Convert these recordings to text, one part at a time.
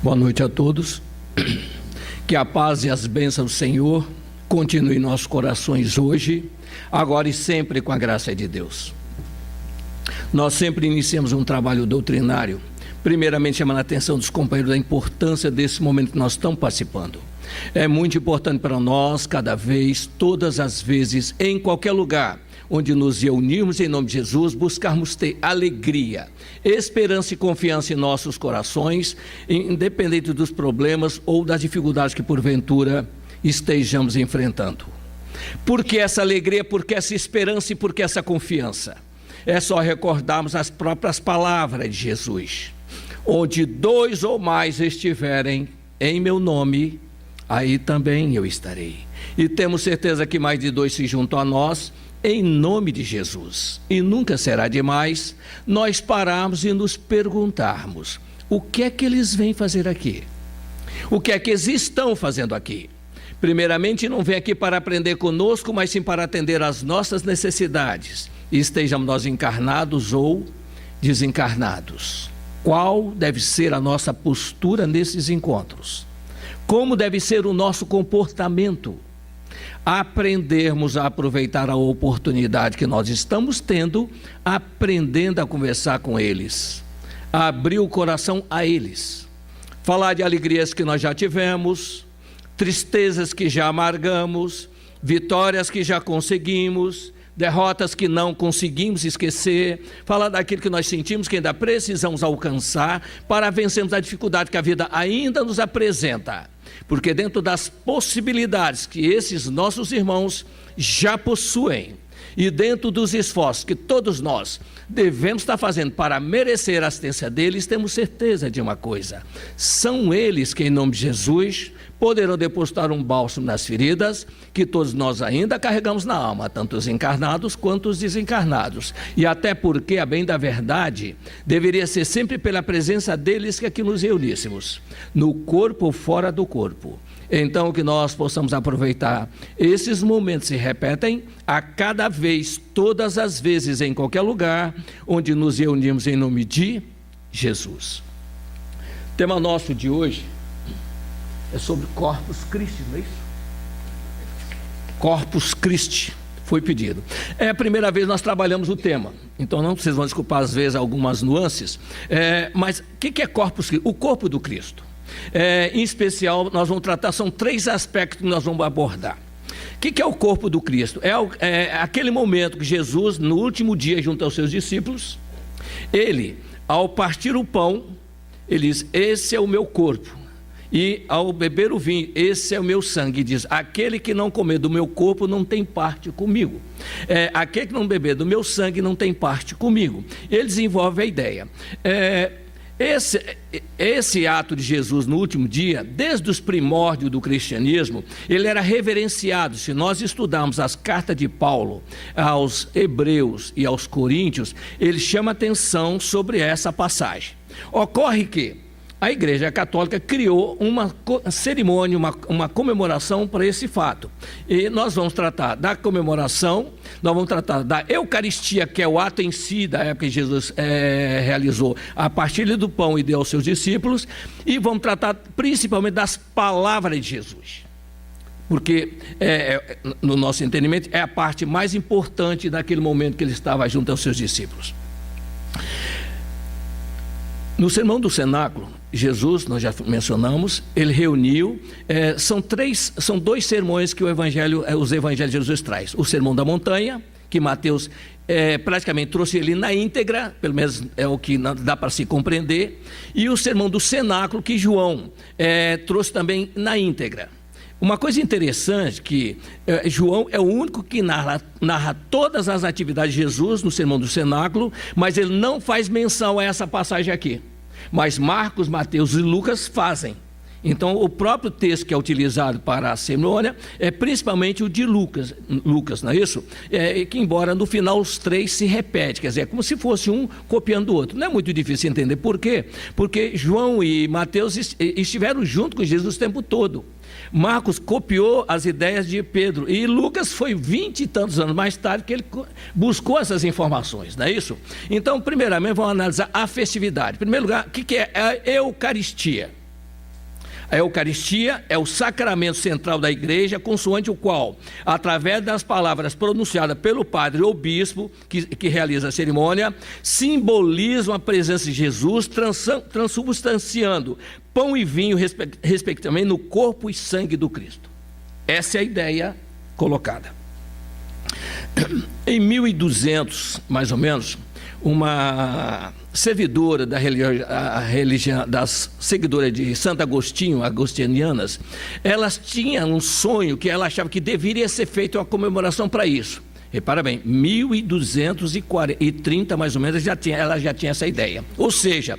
Boa noite a todos. Que a paz e as bênçãos do Senhor continuem em nossos corações hoje, agora e sempre, com a graça de Deus. Nós sempre iniciamos um trabalho doutrinário, primeiramente chamando a atenção dos companheiros da importância desse momento que nós estamos participando. É muito importante para nós, cada vez, todas as vezes, em qualquer lugar onde nos reunirmos em nome de Jesus, buscarmos ter alegria, esperança e confiança em nossos corações, independente dos problemas ou das dificuldades que porventura estejamos enfrentando. Por que essa alegria, por que essa esperança e por que essa confiança? É só recordarmos as próprias palavras de Jesus: onde dois ou mais estiverem em meu nome, aí também eu estarei. E temos certeza que mais de dois se juntam a nós, em nome de Jesus. E nunca será demais nós pararmos e nos perguntarmos: o que é que eles vêm fazer aqui? O que é que eles estão fazendo aqui? Primeiramente, não vem aqui para aprender conosco, mas sim para atender às nossas necessidades, estejamos nós encarnados ou desencarnados. Qual deve ser a nossa postura nesses encontros? Como deve ser o nosso comportamento? Aprendermos a aproveitar a oportunidade que nós estamos tendo, aprendendo a conversar com eles, abrir o coração a eles, falar de alegrias que nós já tivemos, tristezas que já amargamos, vitórias que já conseguimos, derrotas que não conseguimos esquecer, falar daquilo que nós sentimos que ainda precisamos alcançar para vencermos a dificuldade que a vida ainda nos apresenta. Porque dentro das possibilidades que esses nossos irmãos já possuem, e dentro dos esforços que todos nós devemos estar fazendo para merecer a assistência deles, temos certeza de uma coisa: são eles que, em nome de Jesus, poderão depositar um bálsamo nas feridas que todos nós ainda carregamos na alma, tanto os encarnados quanto os desencarnados. E até porque, a bem da verdade, deveria ser sempre pela presença deles que aqui nos reuníssemos, no corpo ou fora do corpo. Então, que nós possamos aproveitar esses momentos, se repetem a cada vez, todas as vezes, em qualquer lugar onde nos reunimos em nome de Jesus. O tema nosso de hoje é sobre Corpus Christi, não é isso? Corpus Christi foi pedido. É a primeira vez que nós trabalhamos o tema, então não vocês vão desculpar às vezes algumas nuances, mas o que é Corpus Christi? O corpo do Cristo. Em especial, nós vamos tratar, são 3 aspectos que nós vamos abordar. O que é o corpo do Cristo? É aquele momento que Jesus, no último dia, junto aos seus discípulos, ele, ao partir o pão, ele diz: esse é o meu corpo. E ao beber o vinho, esse é o meu sangue. Diz: aquele que não comer do meu corpo não tem parte comigo. Aquele que não beber do meu sangue não tem parte comigo. Ele desenvolve a ideia. Esse ato de Jesus no último dia, desde os primórdios do cristianismo, ele era reverenciado. Se nós estudarmos as cartas de Paulo aos Hebreus e aos Coríntios, ele chama atenção sobre essa passagem. Ocorre que a Igreja Católica criou uma cerimônia, uma comemoração para esse fato. E nós vamos tratar da comemoração, nós vamos tratar da Eucaristia, que é o ato em si da época que Jesus realizou a partilha do pão e deu aos seus discípulos, e vamos tratar principalmente das palavras de Jesus. Porque, no nosso entendimento, é a parte mais importante daquele momento que ele estava junto aos seus discípulos. No Sermão do Cenáculo, Jesus, nós já mencionamos, ele reuniu, são 2 sermões que os evangelhos de Jesus traz. O Sermão da Montanha, que Mateus praticamente trouxe ele na íntegra, pelo menos é o que dá para se compreender, e o Sermão do Cenáculo, que João trouxe também na íntegra. Uma coisa interessante que João é o único que narra todas as atividades de Jesus no Sermão do Cenáculo, mas ele não faz menção a essa passagem aqui. Mas Marcos, Mateus e Lucas fazem. Então, o próprio texto que é utilizado para a cerimônia é principalmente o de Lucas, não é isso? Que embora no final os 3 se repetem, quer dizer, é como se fosse um copiando o outro. Não é muito difícil entender por quê? Porque João e Mateus estiveram junto com Jesus o tempo todo. Marcos copiou as ideias de Pedro, e Lucas foi 20 e tantos anos mais tarde que ele buscou essas informações, não é isso? Então, primeiramente, vamos analisar a festividade. Em primeiro lugar, o que é a Eucaristia? A Eucaristia é o sacramento central da igreja, consoante o qual, através das palavras pronunciadas pelo padre ou bispo que realiza a cerimônia, simbolizam a presença de Jesus, transubstanciando pão e vinho, respectivamente, no corpo e sangue do Cristo. Essa é a ideia colocada. Em 1200, mais ou menos, uma servidora da religião, das seguidoras de Santo Agostinho, agostinianas, elas tinham um sonho que ela achava que deveria ser feita uma comemoração para isso. Repara bem, 1230 mais ou menos, ela já tinha essa ideia. Ou seja,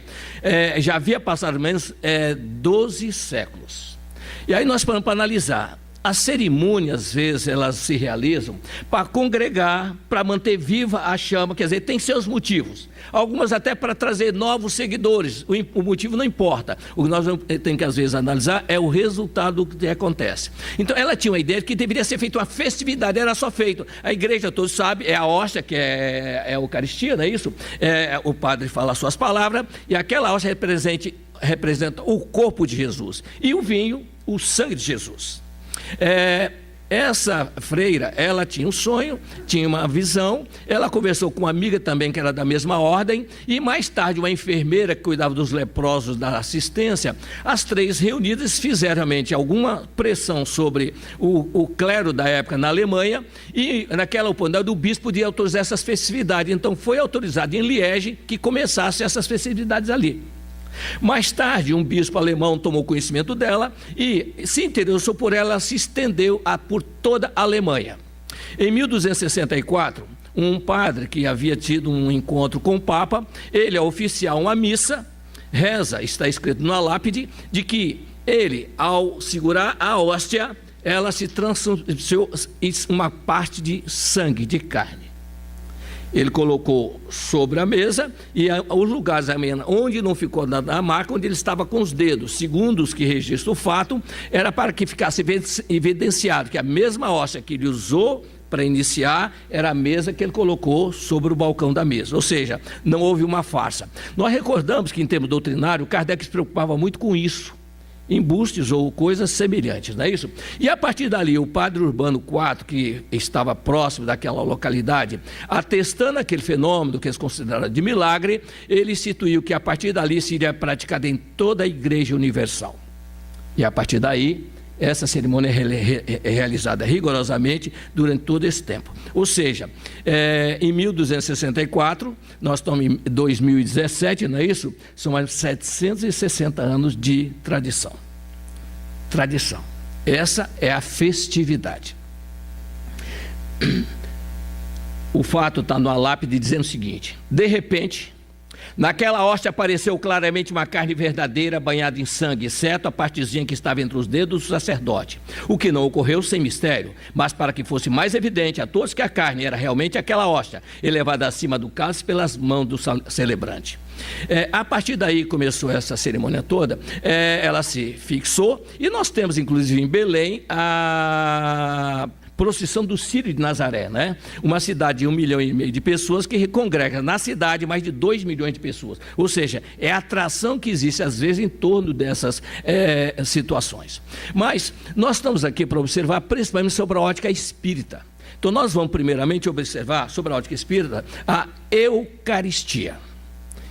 já havia passado menos 12 séculos. E aí nós paramos para analisar. As cerimônias, às vezes, elas se realizam para congregar, para manter viva a chama, quer dizer, tem seus motivos. Algumas até para trazer novos seguidores, o motivo não importa. O que nós temos que, às vezes, analisar é o resultado do que acontece. Então, ela tinha uma ideia de que deveria ser feita uma festividade, era só feito. A igreja, todos sabem, é a hóstia, que é a Eucaristia, não é isso? O padre fala as suas palavras, e aquela hóstia representa o corpo de Jesus. E o vinho, o sangue de Jesus. Essa freira, ela tinha um sonho, tinha uma visão, ela conversou com uma amiga também que era da mesma ordem, e mais tarde uma enfermeira que cuidava dos leprosos da assistência. As três reunidas fizeram realmente alguma pressão sobre o clero da época na Alemanha, e naquela oportunidade o bispo podia autorizar essas festividades. Então foi autorizado em Liege que começassem essas festividades ali. Mais tarde, um bispo alemão tomou conhecimento dela e se interessou por ela, se estendeu por toda a Alemanha. Em 1264, um padre que havia tido um encontro com o Papa, ele, ao oficiar uma missa, reza, está escrito na lápide, de que ele, ao segurar a hóstia, ela se transformou em uma parte de sangue, de carne. Ele colocou sobre a mesa e os lugares onde não ficou na marca, onde ele estava com os dedos, segundo os que registram o fato, era para que ficasse evidenciado que a mesma hóstia que ele usou para iniciar era a mesa que ele colocou sobre o balcão da mesa. Ou seja, não houve uma farsa. Nós recordamos que, em termos doutrinários, Kardec se preocupava muito com isso, embustes ou coisas semelhantes, não é isso? E a partir dali, o padre Urbano IV, que estava próximo daquela localidade, atestando aquele fenômeno que eles consideraram de milagre, ele instituiu que a partir dali seria praticada em toda a Igreja Universal. E a partir daí, essa cerimônia é realizada rigorosamente durante todo esse tempo. Ou seja, em 1264, nós estamos em 2017, não é isso? São mais de 760 anos de tradição. Tradição. Essa é a festividade. O fato está na lápide dizendo o seguinte: de repente, naquela hóstia apareceu claramente uma carne verdadeira banhada em sangue, exceto a partezinha que estava entre os dedos do sacerdote, o que não ocorreu sem mistério, mas para que fosse mais evidente a todos que a carne era realmente aquela hóstia, elevada acima do cálice pelas mãos do celebrante. A partir daí começou essa cerimônia toda, ela se fixou, e nós temos inclusive em Belém a procissão do Círio de Nazaré, né? Uma cidade de 1,5 milhão de pessoas que congrega na cidade mais de 2 milhões de pessoas. Ou seja, é a atração que existe às vezes em torno dessas situações. Mas nós estamos aqui para observar principalmente sobre a ótica espírita. Então nós vamos primeiramente observar sobre a ótica espírita a Eucaristia.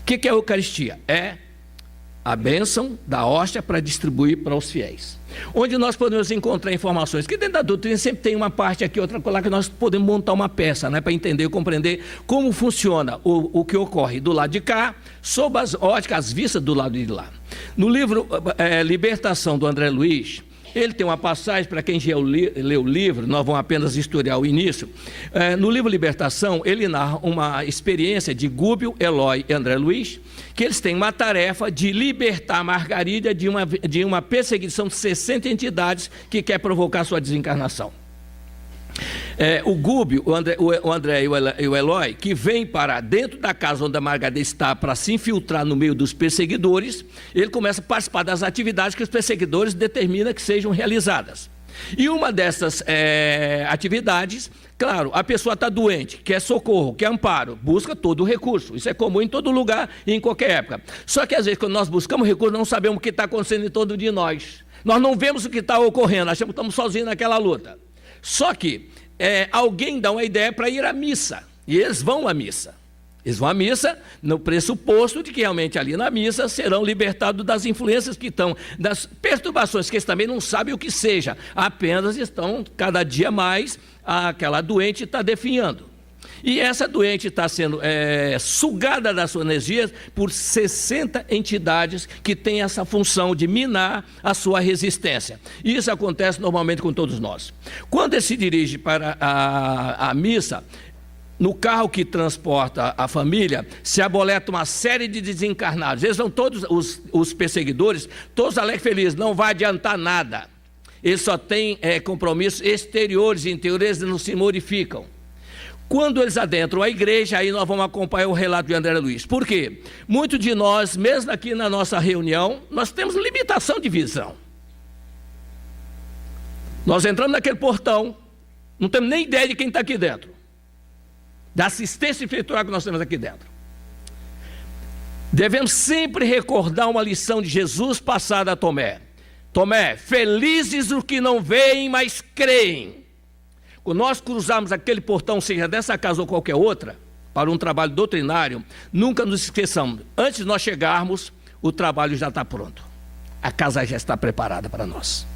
O que é a Eucaristia? É a bênção da hóstia para distribuir para os fiéis. Onde nós podemos encontrar informações, que dentro da doutrina sempre tem uma parte aqui, outra lá, que nós podemos montar uma peça, né, para entender e compreender como funciona o que ocorre do lado de cá, sob as óticas, as vistas do lado de lá. No livro Libertação, do André Luiz, ele tem uma passagem, para quem já leu o livro, nós vamos apenas historiar o início. No livro Libertação, ele narra uma experiência de Gúbio, Eloy e André Luiz, que eles têm uma tarefa de libertar Margarida de uma perseguição de 60 entidades que quer provocar sua desencarnação. O Gúbio, o André e o Eloy, que vem para dentro da casa onde a Margarida está para se infiltrar no meio dos perseguidores, ele começa a participar das atividades que os perseguidores determinam que sejam realizadas. E uma dessas atividades, claro, a pessoa está doente, quer socorro, quer amparo, busca todo o recurso. Isso é comum em todo lugar e em qualquer época. Só que às vezes quando nós buscamos recurso, não sabemos o que está acontecendo em torno de nós. Nós não vemos o que está ocorrendo, achamos que estamos sozinhos naquela luta. Só que alguém dá uma ideia para ir à missa, e eles vão à missa. Eles vão à missa no pressuposto de que realmente ali na missa serão libertados das influências que estão, das perturbações que eles também não sabem o que seja, apenas estão cada dia mais, aquela doente está definhando. E essa doente está sendo sugada das suas energias por 60 entidades que têm essa função de minar a sua resistência. E isso acontece normalmente com todos nós. Quando ele se dirige para a missa, no carro que transporta a família, se aboleta uma série de desencarnados. Eles são todos, os perseguidores, todos alegres e felizes, não vai adiantar nada. Eles só têm compromissos exteriores e interiores, não se modificam. Quando eles adentram a igreja, aí nós vamos acompanhar o relato de André Luiz. Por quê? Muitos de nós, mesmo aqui na nossa reunião, nós temos limitação de visão. Nós entramos naquele portão, não temos nem ideia de quem está aqui dentro, da assistência espiritual que nós temos aqui dentro. Devemos sempre recordar uma lição de Jesus passada a Tomé. Tomé, felizes os que não veem, mas creem. Quando nós cruzarmos aquele portão, seja dessa casa ou qualquer outra, para um trabalho doutrinário, nunca nos esqueçamos, antes de nós chegarmos, o trabalho já está pronto. A casa já está preparada para nós.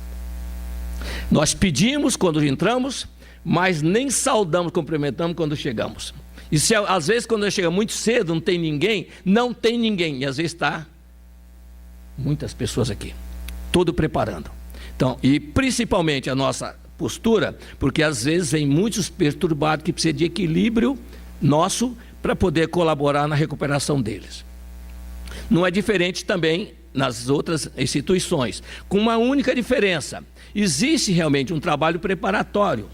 Nós pedimos quando entramos, mas nem saudamos, cumprimentamos quando chegamos. E se às vezes quando chega muito cedo, não tem ninguém, e às vezes está muitas pessoas aqui, todo preparando. Então, e principalmente a nossa postura, porque às vezes vem muitos perturbados que precisam de equilíbrio nosso para poder colaborar na recuperação deles. Não é diferente também nas outras instituições, com uma única diferença: existe realmente um trabalho preparatório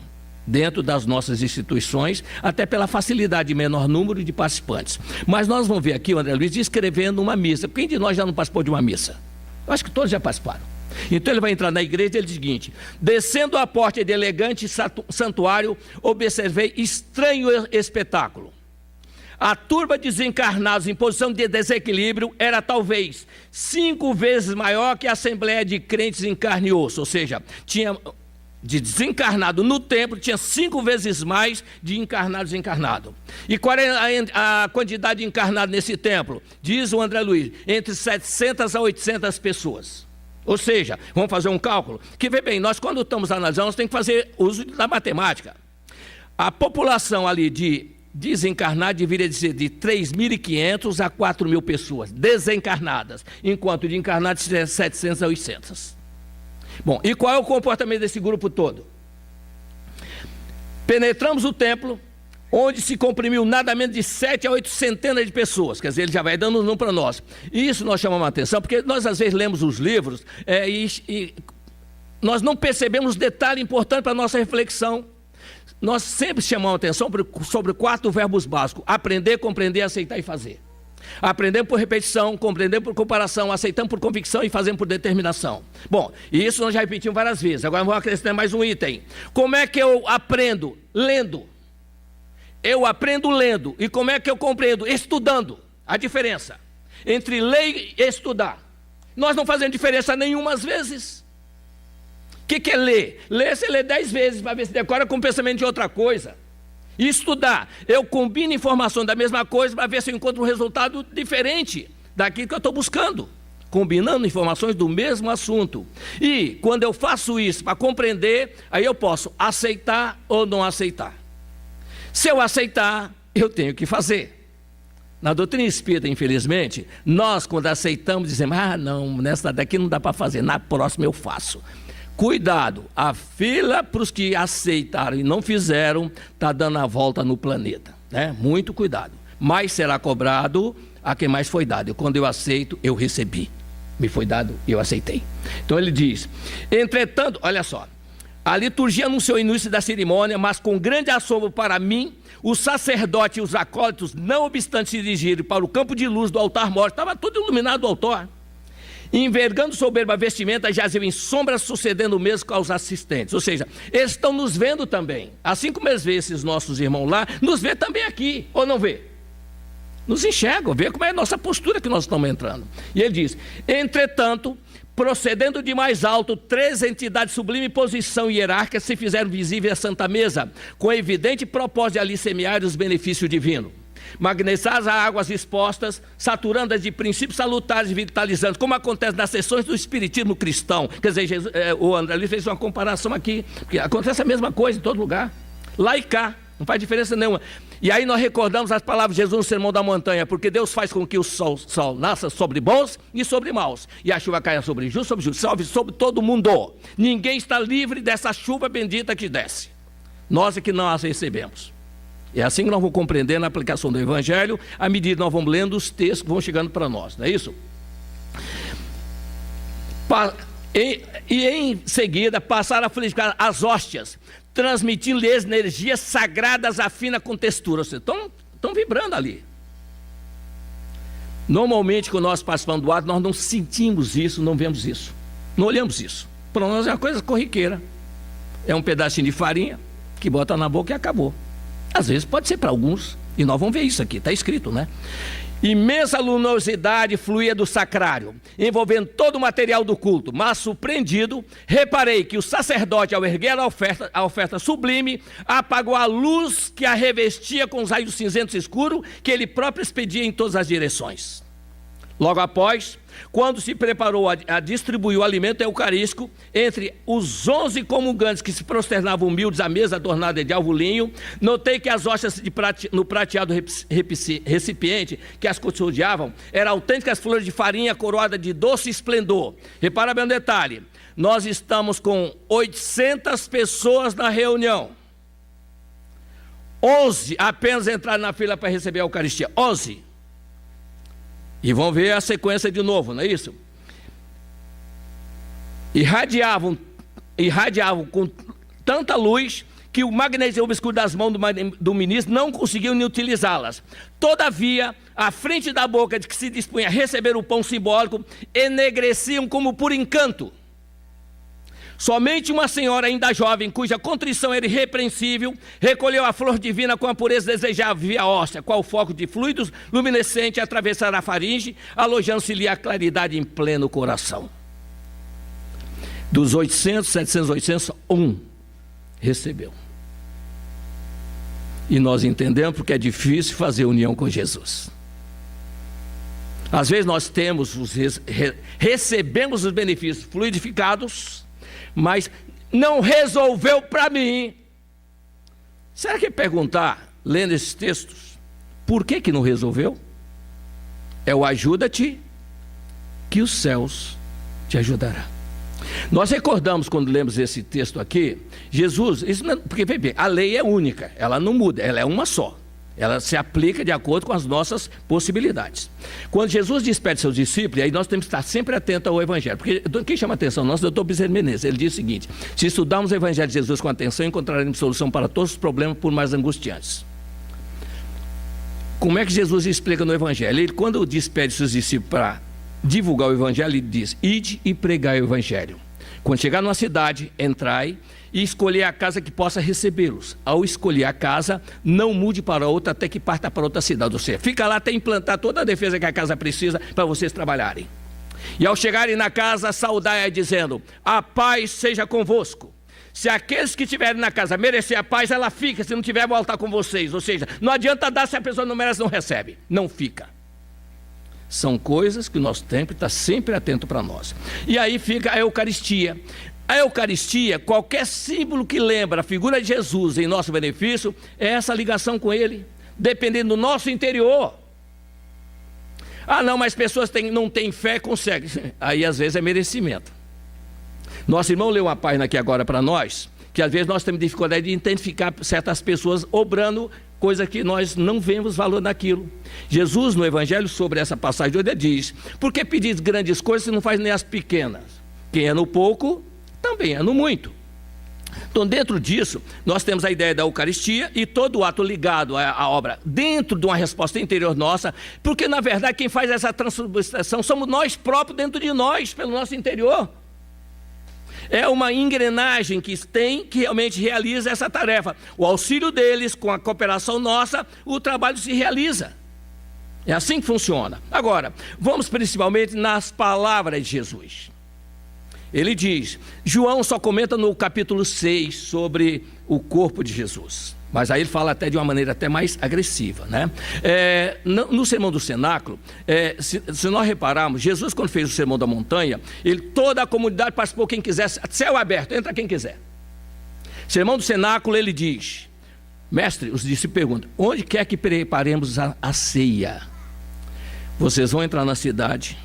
dentro das nossas instituições, até pela facilidade de menor número de participantes. Mas nós vamos ver aqui o André Luiz descrevendo uma missa. Quem de nós já não participou de uma missa? Eu acho que todos já participaram. Então ele vai entrar na igreja e ele diz o seguinte: descendo a porta de elegante santuário, observei estranho espetáculo. A turba de desencarnados em posição de desequilíbrio era talvez 5 vezes maior que a assembleia de crentes em carne e osso, ou seja, tinha de desencarnado no templo, tinha 5 vezes mais de encarnados encarnados. E qual é a quantidade de encarnados nesse templo? Diz o André Luiz, entre 700 a 800 pessoas. Ou seja, vamos fazer um cálculo, que vê bem, nós quando estamos analisando, nós temos que fazer uso da matemática. A população ali de desencarnados deveria ser de 3.500 a 4.000 pessoas, desencarnadas, enquanto de encarnados seria 700 a 800. Bom, e qual é o comportamento desse grupo todo? Penetramos o templo, onde se comprimiu nada menos de 7 a 8 centenas de pessoas. Quer dizer, ele já vai dando um número para nós. E isso nós chamamos a atenção, porque nós às vezes lemos os livros e nós não percebemos detalhe importante para a nossa reflexão. Nós sempre chamamos a atenção sobre 4 verbos básicos: aprender, compreender, aceitar e fazer. Aprendemos por repetição, compreendemos por comparação, aceitamos por convicção e fazemos por determinação. Bom, e isso nós já repetimos várias vezes. Agora vamos acrescentar mais um item. Como é que eu aprendo? Lendo. Eu aprendo lendo. E como é que eu compreendo? Estudando. A diferença entre ler e estudar. Nós não fazemos diferença nenhuma às vezes. O que é ler? Ler, você lê 10 vezes para ver se decora com o pensamento de outra coisa. E estudar, eu combino informações da mesma coisa para ver se eu encontro um resultado diferente daquilo que eu estou buscando, combinando informações do mesmo assunto. E quando eu faço isso para compreender, aí eu posso aceitar ou não aceitar. Se eu aceitar, eu tenho que fazer. Na doutrina espírita, infelizmente, nós quando aceitamos dizemos: não, nessa daqui não dá para fazer, na próxima eu faço. Cuidado, a fila para os que aceitaram e não fizeram está dando a volta no planeta, né? Muito cuidado. Mais será cobrado a quem mais foi dado. E quando eu aceito, eu recebi. Me foi dado e eu aceitei. Então ele diz: entretanto, olha só, a liturgia anunciou o início da cerimônia, mas com grande assombro para mim, os sacerdotes e os acólitos, não obstante se dirigirem para o campo de luz do altar mor, estava todo iluminado o altar, envergando soberba vestimenta, jaziam em sombras, sucedendo o mesmo aos assistentes. Ou seja, eles estão nos vendo também. Assim como eles veem esses nossos irmãos lá, nos vê também aqui, ou não vê? Nos enxergam, vê como é a nossa postura que nós estamos entrando. E ele diz: entretanto, procedendo de mais alto, 3 entidades sublime posição hierárquica se fizeram visíveis à Santa Mesa, com evidente propósito de ali semear os benefícios divinos. Magnetizadas a águas expostas, saturando-as de princípios salutares e vitalizantes, como acontece nas sessões do espiritismo cristão. Quer dizer, o André Luiz fez uma comparação aqui, porque acontece a mesma coisa em todo lugar, lá e cá, não faz diferença nenhuma. E aí nós recordamos as palavras de Jesus no Sermão da Montanha, porque Deus faz com que o sol nasça sobre bons e sobre maus, e a chuva caia sobre justos, sobre todo mundo. Ninguém está livre dessa chuva bendita que desce. Nós é que não as recebemos. É assim que nós vamos compreender na aplicação do Evangelho, à medida que nós vamos lendo os textos que vão chegando para nós, não é isso? E em seguida passaram a frutificar as hóstias, transmitindo-lhes energias sagradas afina com textura. Ou seja, estão vibrando ali. Normalmente, quando nós participamos do ato, nós não sentimos isso, não vemos isso, não olhamos isso. Para nós é uma coisa corriqueira. É um pedacinho de farinha que bota na boca e acabou. Às vezes pode ser para alguns, e nós vamos ver isso aqui, está escrito, né? Imensa luminosidade fluía do sacrário, envolvendo todo o material do culto, mas surpreendido, reparei que o sacerdote, ao erguer a oferta sublime, apagou a luz que a revestia com os raios cinzentos escuros, que ele próprio expedia em todas as direções. Logo após, quando se preparou a distribuir o alimento eucarístico, entre os 11 comungantes que se prosternavam humildes à mesa adornada de alvo linho, notei que as hóstias no prateado recipiente que as custodiavam eram autênticas flores de farinha coroadas de doce esplendor. Repara bem um detalhe, nós estamos com 800 pessoas na reunião. 11 apenas entraram na fila para receber a Eucaristia, 11. E vão ver a sequência de novo, não é isso? Irradiavam com tanta luz que o magnetismo obscuro das mãos do ministro não conseguiu nem utilizá-las. Todavia, à frente da boca de que se dispunha a receber o pão simbólico, enegreciam como por encanto. Somente uma senhora ainda jovem, cuja contrição era irrepreensível, recolheu a flor divina com a pureza desejável via hóstia, qual foco de fluidos luminescente atravessar a faringe, alojando-se-lhe a claridade em pleno coração. Dos 800, 700, 800, recebeu. E nós entendemos porque é difícil fazer união com Jesus. Às vezes nós recebemos os benefícios fluidificados, mas não resolveu para mim. Será que perguntar, lendo esses textos, por que não resolveu? É o ajuda-te, que os céus te ajudarão. Nós recordamos quando lemos esse texto aqui, Jesus, isso não, porque bem, a lei é única, ela não muda, ela é uma só. Ela se aplica de acordo com as nossas possibilidades. Quando Jesus despede seus discípulos, aí nós temos que estar sempre atentos ao Evangelho. Porque quem chama atenção? Nosso doutor Bezerra Menezes, ele diz o seguinte: se estudarmos o Evangelho de Jesus com atenção, encontraremos solução para todos os problemas, por mais angustiantes. Como é que Jesus explica no Evangelho? Ele, quando despede seus discípulos para divulgar o Evangelho, ele diz: ide e pregai o Evangelho. Quando chegar numa cidade, entrai e escolher a casa que possa recebê-los. Ao escolher a casa, não mude para outra até que parta para outra cidade. Ou seja, fica lá até implantar toda a defesa que a casa precisa para vocês trabalharem. E ao chegarem na casa, saudai-a dizendo: a paz seja convosco. Se aqueles que estiverem na casa merecer a paz, ela fica. Se não tiver, voltar com vocês. Ou seja, não adianta dar se a pessoa não merece, não recebe. Não fica. São coisas que nós temos que estar sempre atento para nós. E aí fica a Eucaristia. A Eucaristia, qualquer símbolo que lembra a figura de Jesus em nosso benefício, é essa ligação com Ele, dependendo do nosso interior. Ah, não, mas pessoas não têm fé, conseguem. Aí às vezes é merecimento. Nosso irmão leu uma página aqui agora para nós, que às vezes nós temos dificuldade de identificar certas pessoas obrando coisa que nós não vemos valor naquilo. Jesus, no Evangelho, sobre essa passagem de hoje, diz: por que pedis grandes coisas se não faz nem as pequenas? Quem é no pouco, também é no muito. Então, dentro disso, nós temos a ideia da Eucaristia e todo o ato ligado à obra dentro de uma resposta interior nossa, porque, na verdade, quem faz essa transubstanciação somos nós próprios dentro de nós, pelo nosso interior. É uma engrenagem que realmente realiza essa tarefa. O auxílio deles, com a cooperação nossa, o trabalho se realiza. É assim que funciona. Agora, vamos principalmente nas palavras de Jesus. ele diz, João só comenta no capítulo 6 sobre o corpo de Jesus. Mas aí ele fala até de uma maneira até mais agressiva, né? No Sermão do Cenáculo, se nós repararmos, Jesus quando fez o Sermão da Montanha, toda a comunidade participou, quem quisesse, céu aberto, entra quem quiser. Sermão do Cenáculo, ele diz, mestre, os discípulos perguntam, onde quer que preparemos a ceia? Vocês vão entrar na cidade,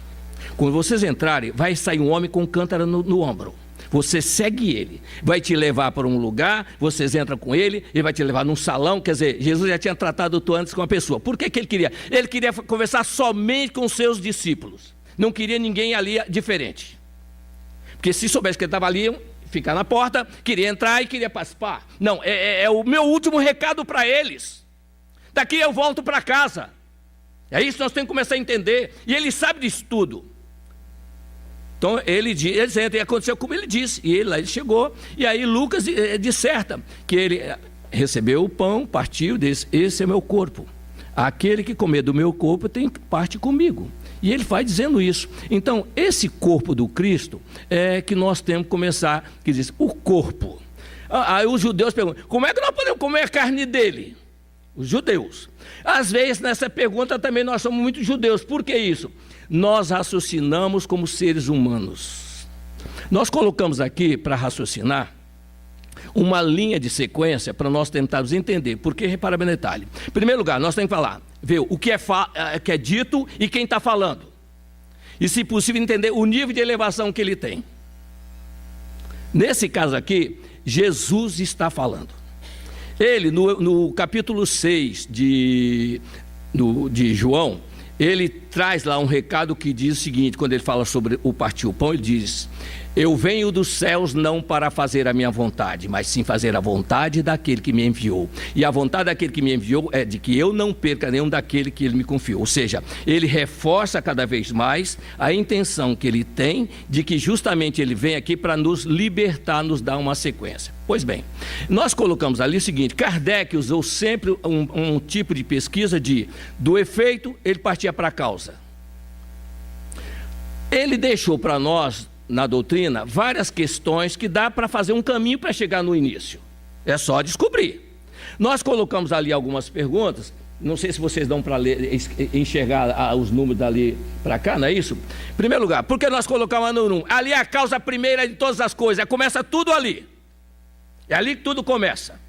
quando vocês entrarem, vai sair um homem com um cântaro no ombro. Você segue ele, vai te levar para um lugar, vocês entram com ele, ele vai te levar num salão, quer dizer, Jesus já tinha tratado tu antes com uma pessoa. Por que ele queria? Ele queria conversar somente com os seus discípulos, não queria ninguém ali diferente. Porque se soubesse que ele estava ali, ficar na porta, queria entrar e queria participar. Não, é o meu último recado para eles. Daqui eu volto para casa. É isso que nós temos que começar a entender, e ele sabe disso tudo. Então eles entram, e aconteceu como ele disse, e ele chegou, e aí Lucas disserta que ele recebeu o pão, partiu, disse, esse é meu corpo, aquele que comer do meu corpo tem parte comigo, e ele vai dizendo isso. Então esse corpo do Cristo é que nós temos que começar, que diz, o corpo. Aí os judeus perguntam, como é que nós podemos comer a carne dele? Os judeus. Às vezes nessa pergunta também nós somos muito judeus, por que isso? Nós raciocinamos como seres humanos. Nós colocamos aqui para raciocinar uma linha de sequência para nós tentarmos entender. Porque, repara bem no detalhe. Em primeiro lugar, nós temos que falar, ver o que é dito e quem está falando. E, se possível, entender o nível de elevação que ele tem. Nesse caso aqui, Jesus está falando. Ele, no capítulo 6 de João, ele traz lá um recado que diz o seguinte, quando ele fala sobre o partir o pão, ele diz, eu venho dos céus não para fazer a minha vontade, mas sim fazer a vontade daquele que me enviou. E a vontade daquele que me enviou é de que eu não perca nenhum daquele que ele me confiou. Ou seja, ele reforça cada vez mais a intenção que ele tem de que justamente ele vem aqui para nos libertar, nos dar uma sequência. Pois bem, nós colocamos ali o seguinte, Kardec usou sempre um tipo de pesquisa do efeito, ele partia para a causa. Ele deixou para nós, na doutrina, várias questões que dá para fazer um caminho para chegar no início. É só descobrir. Nós colocamos ali algumas perguntas, não sei se vocês dão para enxergar os números dali para cá, não é isso? Em primeiro lugar, por que nós colocamos no número? Ali é a causa primeira de todas as coisas, começa tudo ali. É ali que tudo começa.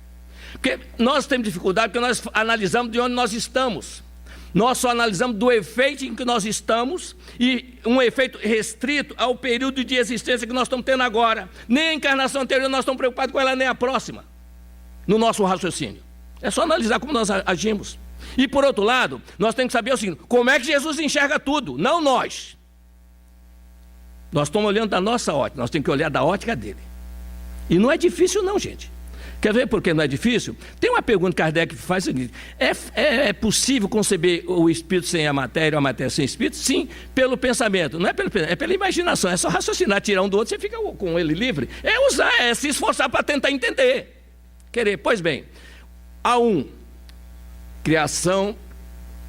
Porque nós temos dificuldade, porque nós analisamos de onde nós estamos. Nós só analisamos do efeito em que nós estamos e um efeito restrito ao período de existência que nós estamos tendo agora. Nem a encarnação anterior nós estamos preocupados com ela, nem a próxima, no nosso raciocínio. É só analisar como nós agimos. E por outro lado, nós temos que saber o seguinte, como é que Jesus enxerga tudo, não nós. Nós estamos olhando da nossa ótica, nós temos que olhar da ótica dele. E não é difícil não, gente. Quer ver por que não é difícil? Tem uma pergunta que Kardec faz o seguinte, é possível conceber o espírito sem a matéria ou a matéria sem espírito? Sim, pelo pensamento, não é pelo pensamento, é pela imaginação, é só raciocinar, tirar um do outro, você fica com ele livre. É usar, é se esforçar para tentar entender. Querer, pois bem, há criação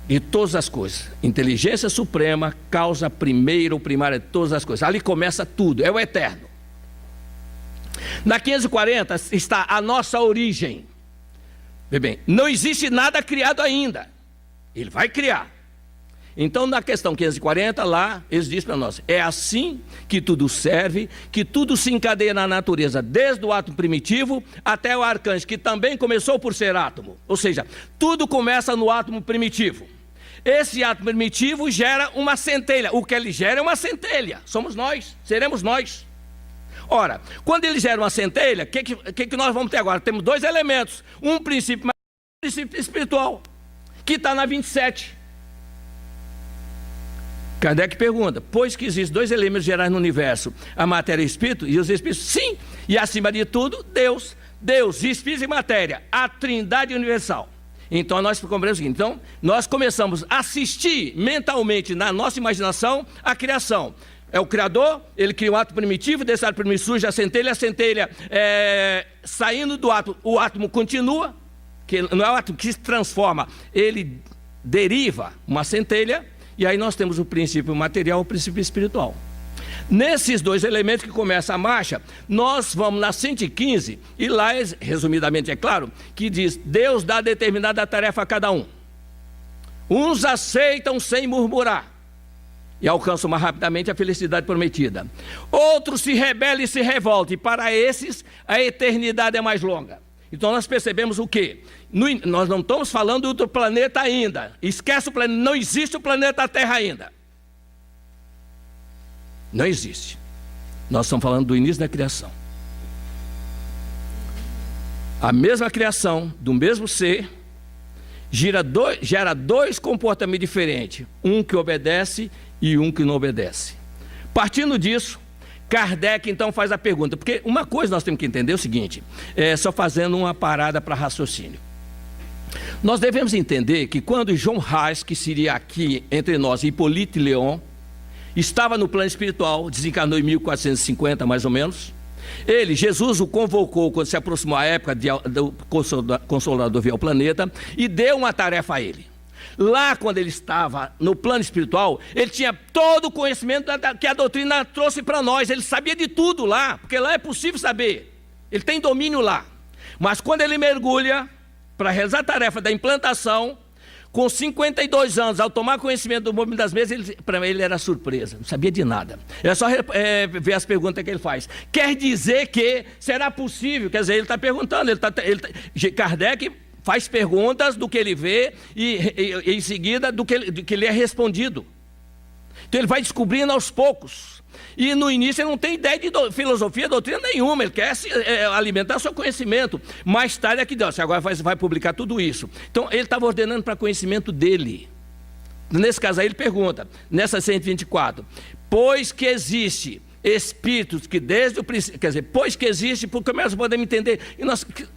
de todas as coisas, inteligência suprema, causa primeira ou primária de todas as coisas, ali começa tudo, é o eterno. Na 540 está a nossa origem. Vê bem, não existe nada criado ainda. Ele vai criar. Então, na questão 540, lá, eles dizem para nós, é assim que tudo serve, que tudo se encadeia na natureza, desde o átomo primitivo até o arcanjo, que também começou por ser átomo. Ou seja, tudo começa no átomo primitivo. Esse átomo primitivo gera uma centelha. O que ele gera é uma centelha. Somos nós, seremos nós. Ora, quando ele gera uma centelha, o que nós vamos ter agora? Temos dois elementos, um princípio material e um princípio espiritual, que está na 27. Kardec pergunta, pois que existem dois elementos gerais no universo, a matéria e o espírito, e os espíritos, sim, e acima de tudo, Deus, espírito e matéria, a trindade universal. Então nós compreendemos o seguinte, então nós começamos a assistir mentalmente na nossa imaginação a criação. É o Criador, ele cria um átomo primitivo, desse átomo primitivo surge a centelha saindo do átomo, o átomo continua, que não é o átomo que se transforma, ele deriva uma centelha, e aí nós temos o princípio material e o princípio espiritual. Nesses dois elementos que começa a marcha, nós vamos na 115, e lá, resumidamente é claro, que diz, Deus dá determinada tarefa a cada um. Uns aceitam sem murmurar, e alcançam mais rapidamente a felicidade prometida. Outros se rebelam e se revoltam, e para esses a eternidade é mais longa. Então nós percebemos o quê? Nós não estamos falando do planeta ainda. Esquece o planeta, não existe o planeta Terra ainda. Não existe. Nós estamos falando do início da criação. A mesma criação, do mesmo ser, gera dois comportamentos diferentes. Um que obedece e um que não obedece. Partindo disso, Kardec então faz a pergunta, porque uma coisa nós temos que entender é o seguinte, só fazendo uma parada para raciocínio. Nós devemos entender que quando João Reis, que seria aqui entre nós, Hippolyte Léon, estava no plano espiritual, desencarnou em 1450 mais ou menos, Jesus o convocou quando se aproximou a época do Consolador vir ao planeta e deu uma tarefa a ele. Lá, quando ele estava no plano espiritual, ele tinha todo o conhecimento que a doutrina trouxe para nós. Ele sabia de tudo lá, porque lá é possível saber. Ele tem domínio lá. Mas quando ele mergulha para realizar a tarefa da implantação, com 52 anos, ao tomar conhecimento do movimento das mesas, para ele era surpresa, não sabia de nada. Era só ver as perguntas que ele faz. Quer dizer que será possível? Quer dizer, ele está perguntando, Kardec faz perguntas do que ele vê e em seguida do que lhe é respondido. Então ele vai descobrindo aos poucos. E no início ele não tem ideia de filosofia, doutrina nenhuma, ele quer alimentar seu conhecimento. Mais tarde é que Deus agora vai publicar tudo isso. Então ele estava ordenando para conhecimento dele. Nesse caso aí ele pergunta, nessa 124, pois que existe espíritos que desde o princípio, quer dizer, pois que existe, porque nós podemos entender,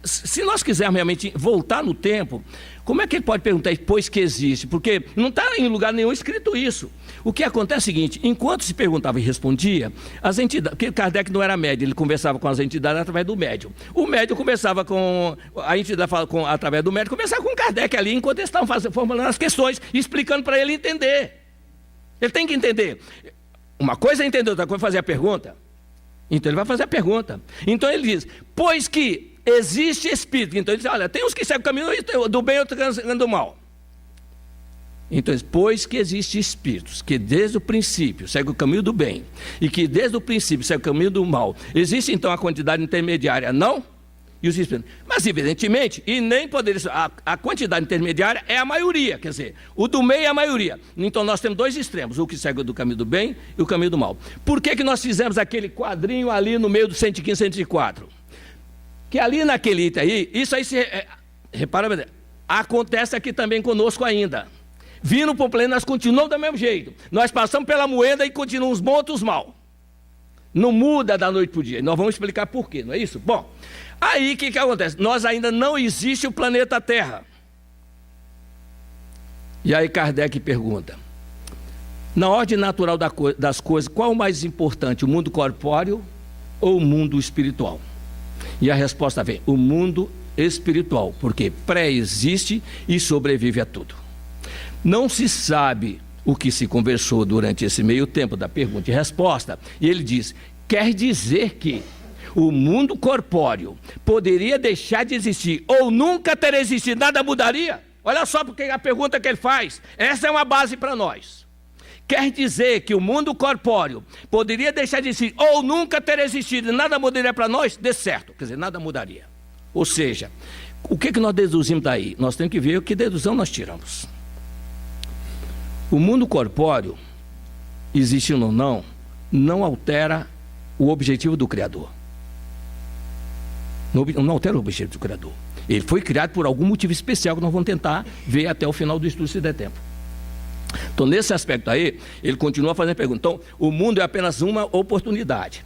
se nós quisermos realmente voltar no tempo, como é que ele pode perguntar, pois que existe? Porque não está em lugar nenhum escrito isso. O que acontece é o seguinte, enquanto se perguntava e respondia, as entidades, porque Kardec não era médium, ele conversava com as entidades através do médium. O médium conversava com, a entidade através do médium, conversava com Kardec ali, enquanto eles estavam formulando as questões, explicando para ele entender. Ele tem que entender. Uma coisa é entender, outra coisa é fazer a pergunta. Então ele vai fazer a pergunta. Então ele diz, pois que existe espírito. Então ele diz, olha, tem uns que seguem o caminho do bem e outros do mal. Então, pois que existe espíritos que desde o princípio seguem o caminho do bem e que desde o princípio seguem o caminho do mal, existe então a quantidade intermediária, não? E os espíritos. Mas evidentemente, e nem poderia ser, a quantidade intermediária é a maioria, quer dizer, o do meio é a maioria. Então nós temos dois extremos, o que segue do caminho do bem e o caminho do mal. Por que nós fizemos aquele quadrinho ali no meio do 115, 104? Que ali naquele item aí, isso aí repara, acontece aqui também conosco ainda. Vindo para o pleno, nós continuamos do mesmo jeito. Nós passamos pela moeda e continuamos bons, outros mal. Não muda da noite para o dia. Nós vamos explicar por quê, não é isso? Bom, aí o que acontece? Nós ainda não existe o planeta Terra. E aí Kardec pergunta, na ordem natural das coisas, qual o mais importante, o mundo corpóreo ou o mundo espiritual? E a resposta vem, o mundo espiritual, porque pré-existe e sobrevive a tudo. Não se sabe o que se conversou durante esse meio tempo da pergunta e resposta, e ele diz, quer dizer que o mundo corpóreo poderia deixar de existir ou nunca ter existido, nada mudaria? Olha só porque a pergunta que ele faz, essa é uma base para nós. Quer dizer que o mundo corpóreo poderia deixar de existir ou nunca ter existido, nada mudaria para nós? De certo, quer dizer, nada mudaria. Ou seja, o que nós deduzimos daí? Nós temos que ver o que dedução nós tiramos. O mundo corpóreo, existindo ou não, não altera o objetivo do Criador. Não altera o objetivo do Criador. Ele foi criado por algum motivo especial que nós vamos tentar ver até o final do estudo, se der tempo. Então, nesse aspecto aí, ele continua fazendo pergunta. Então, o mundo é apenas uma oportunidade.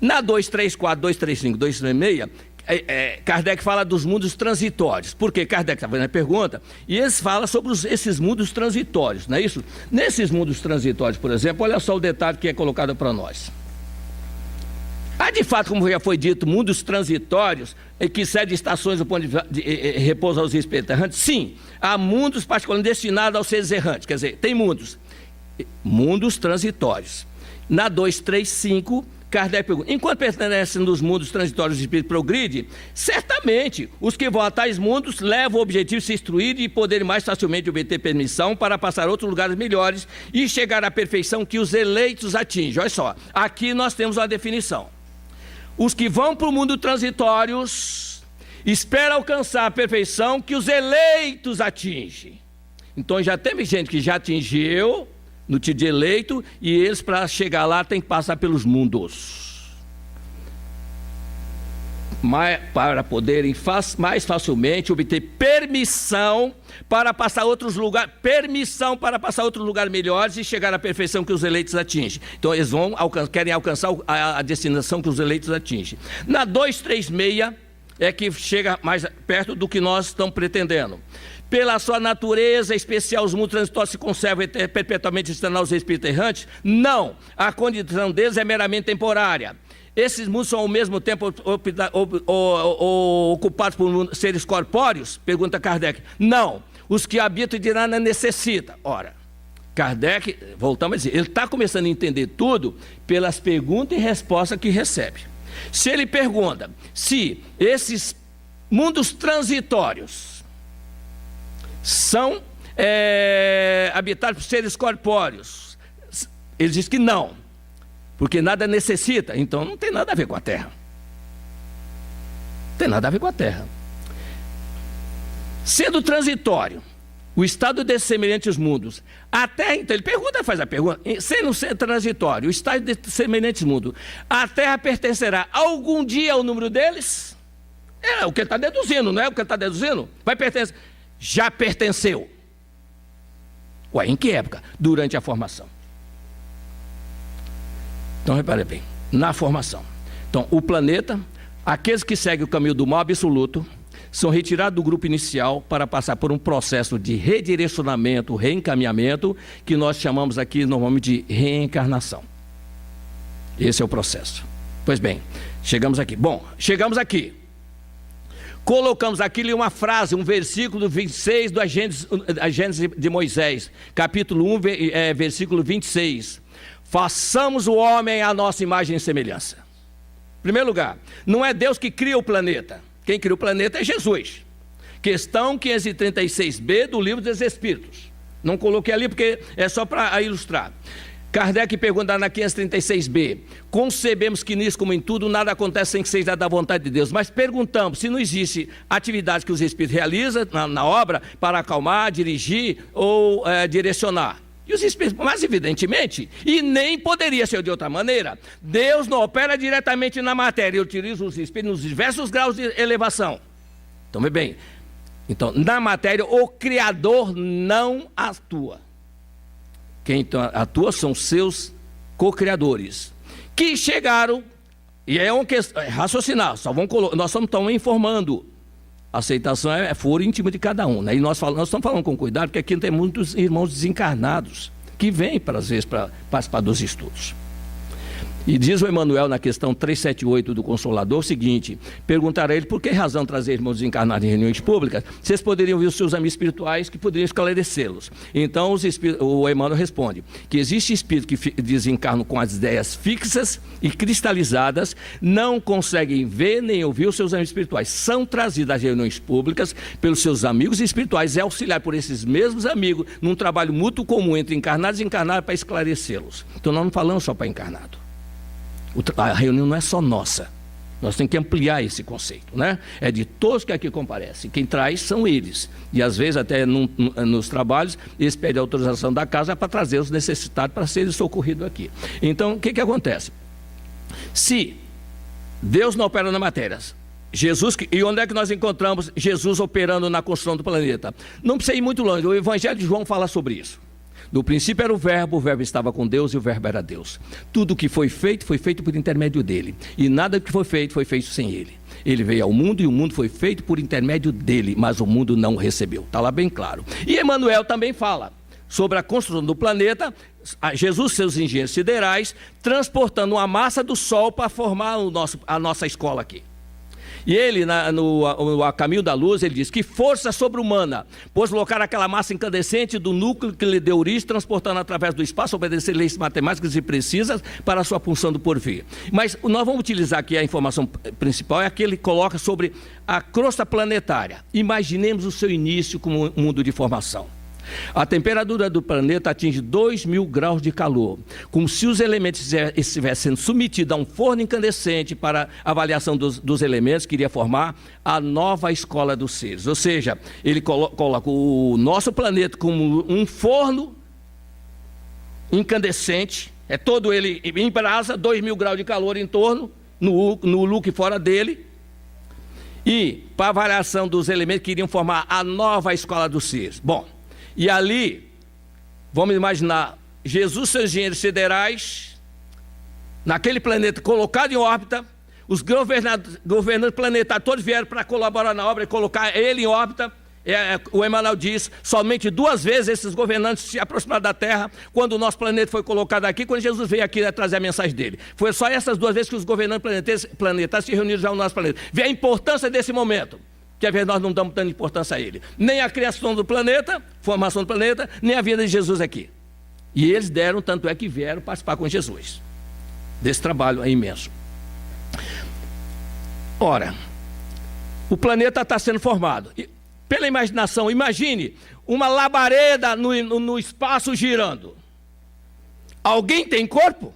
Na 234, 235, 236... Kardec fala dos mundos transitórios, porque Kardec está fazendo a pergunta, e eles falam sobre esses mundos transitórios, não é isso? Nesses mundos transitórios, por exemplo, olha só o detalhe que é colocado para nós. Há de fato, como já foi dito, mundos transitórios, que cedem estações do ponto de repouso aos espíritos errantes? Sim, há mundos particularmente destinados aos seres errantes, quer dizer, tem mundos transitórios, Na 235, Kardec pergunta: enquanto permanecem nos mundos transitórios, o espírito progride? Certamente, os que vão a tais mundos levam o objetivo de se instruir e poderem mais facilmente obter permissão para passar a outros lugares melhores e chegar à perfeição que os eleitos atingem. Olha só, aqui nós temos uma definição. Os que vão para o mundo transitórios esperam alcançar a perfeição que os eleitos atingem. Então já teve gente que já atingiu no título de eleito, e eles, para chegar lá, têm que passar pelos mundos. Para poderem mais facilmente obter permissão para passar outros lugares, melhores e chegar à perfeição que os eleitos atingem. Então eles querem alcançar a destinação que os eleitos atingem. Na 236 é que chega mais perto do que nós estamos pretendendo. Pela sua natureza especial, os mundos transitórios se conservam perpetuamente external aos espíritos errantes? Não, a condição deles é meramente temporária. Esses mundos são ao mesmo tempo ocupados por seres corpóreos? Pergunta Kardec. Não, os que habitam de nada necessitam. Ora, Kardec, voltamos a dizer, ele está começando a entender tudo pelas perguntas e respostas que recebe. Se ele pergunta se esses mundos transitórios são habitados por seres corpóreos, ele diz que não, porque nada necessita, então não tem nada a ver com a Terra. Não tem nada a ver com a Terra. Sendo transitório o estado desses semelhantes mundos, a Terra, então ele pergunta, faz a pergunta, sendo transitório o estado desses semelhantes mundos, a Terra pertencerá algum dia ao número deles? É o que ele está deduzindo, não é o que ele está deduzindo? Vai pertencer. Já pertenceu. Ué, em que época? Durante a formação. Então, repare bem, na formação. Então, o planeta, aqueles que seguem o caminho do mal absoluto, são retirados do grupo inicial para passar por um processo de redirecionamento, reencaminhamento, que nós chamamos aqui normalmente de reencarnação. Esse é o processo. Pois bem, chegamos aqui. Bom, chegamos aqui. Colocamos aqui uma frase, um versículo 26 do Gênesis de Moisés, capítulo 1, versículo 26. Façamos o homem à nossa imagem e semelhança. Em primeiro lugar, não é Deus que cria o planeta. Quem cria o planeta é Jesus. Questão 536b do Livro dos Espíritos. Não coloquei ali porque é só para ilustrar. Kardec pergunta na 536b, concebemos que nisso como em tudo nada acontece sem que seja da vontade de Deus, mas perguntamos se não existe atividade que os Espíritos realizam na obra para acalmar, dirigir ou direcionar. E os Espíritos, mas evidentemente, e nem poderia ser de outra maneira, Deus não opera diretamente na matéria, ele utiliza os Espíritos nos diversos graus de elevação. Então, bem, então, na matéria o Criador não atua. Quem atua são seus co-criadores, que chegaram, e é uma questão, raciocinar, nós estamos informando, a aceitação é foro íntimo de cada um, né? E nós estamos falando com cuidado, porque aqui tem muitos irmãos desencarnados, que vêm, às vezes, para participar dos estudos. E diz o Emmanuel na questão 378 do Consolador o seguinte: perguntar a ele por que razão trazer irmãos desencarnados em reuniões públicas, vocês poderiam ver os seus amigos espirituais que poderiam esclarecê-los. Então o Emmanuel responde que existe espírito que desencarnam com as ideias fixas e cristalizadas, não conseguem ver nem ouvir os seus amigos espirituais, são trazidos às reuniões públicas pelos seus amigos espirituais e auxiliar por esses mesmos amigos num trabalho mútuo comum entre encarnados e encarnados para esclarecê-los. Então nós não falamos só para encarnado. A reunião não é só nossa, nós temos que ampliar esse conceito, né? É de todos que aqui comparecem, quem traz são eles, e às vezes até nos trabalhos eles pedem a autorização da casa para trazer os necessitados para serem socorridos aqui. Então o que acontece? Se Deus não opera na matéria, e onde é que nós encontramos Jesus operando na construção do planeta? Não precisa ir muito longe, o Evangelho de João fala sobre isso. No princípio era o Verbo estava com Deus e o Verbo era Deus. Tudo que foi feito por intermédio dele. E nada que foi feito sem ele. Ele veio ao mundo e o mundo foi feito por intermédio dele, mas o mundo não o recebeu. Está lá bem claro. E Emmanuel também fala sobre a construção do planeta, Jesus e seus engenheiros siderais, transportando uma massa do Sol para formar a nossa escola aqui. E ele, no A Caminho da Luz, ele diz: que força sobre-humana, pois colocar aquela massa incandescente do núcleo que lhe deu origem, transportando através do espaço, obedecer leis matemáticas e precisas para a sua função do porvir. Mas nós vamos utilizar aqui a informação principal, é a que ele coloca sobre a crosta planetária. Imaginemos o seu início como um mundo de formação. A temperatura do planeta atinge 2.000 graus de calor, como se os elementos estivessem sendo submetidos a um forno incandescente para avaliação dos elementos que iria formar a nova escola dos seres. Ou seja, ele coloca o nosso planeta como um forno incandescente, é todo ele em brasa, 2.000 graus de calor em torno, no look fora dele, e para a avaliação dos elementos que iriam formar a nova escola dos seres. Bom, e ali, vamos imaginar, Jesus, seus engenheiros siderais, naquele planeta colocado em órbita, os governantes planetários todos vieram para colaborar na obra e colocar ele em órbita. O Emmanuel diz, somente 2 vezes esses governantes se aproximaram da Terra, quando o nosso planeta foi colocado aqui, quando Jesus veio aqui trazer a mensagem dele. Foi só essas 2 vezes que os governantes planetários se reuniram já no nosso planeta. Vê a importância desse momento. Que às vezes nós não damos tanta importância a ele. Nem a criação do planeta, formação do planeta, nem a vida de Jesus aqui. E eles deram, tanto é que vieram participar com Jesus. Desse trabalho é imenso. Ora, o planeta está sendo formado. E, pela imaginação, imagine uma labareda no espaço girando. Alguém tem corpo?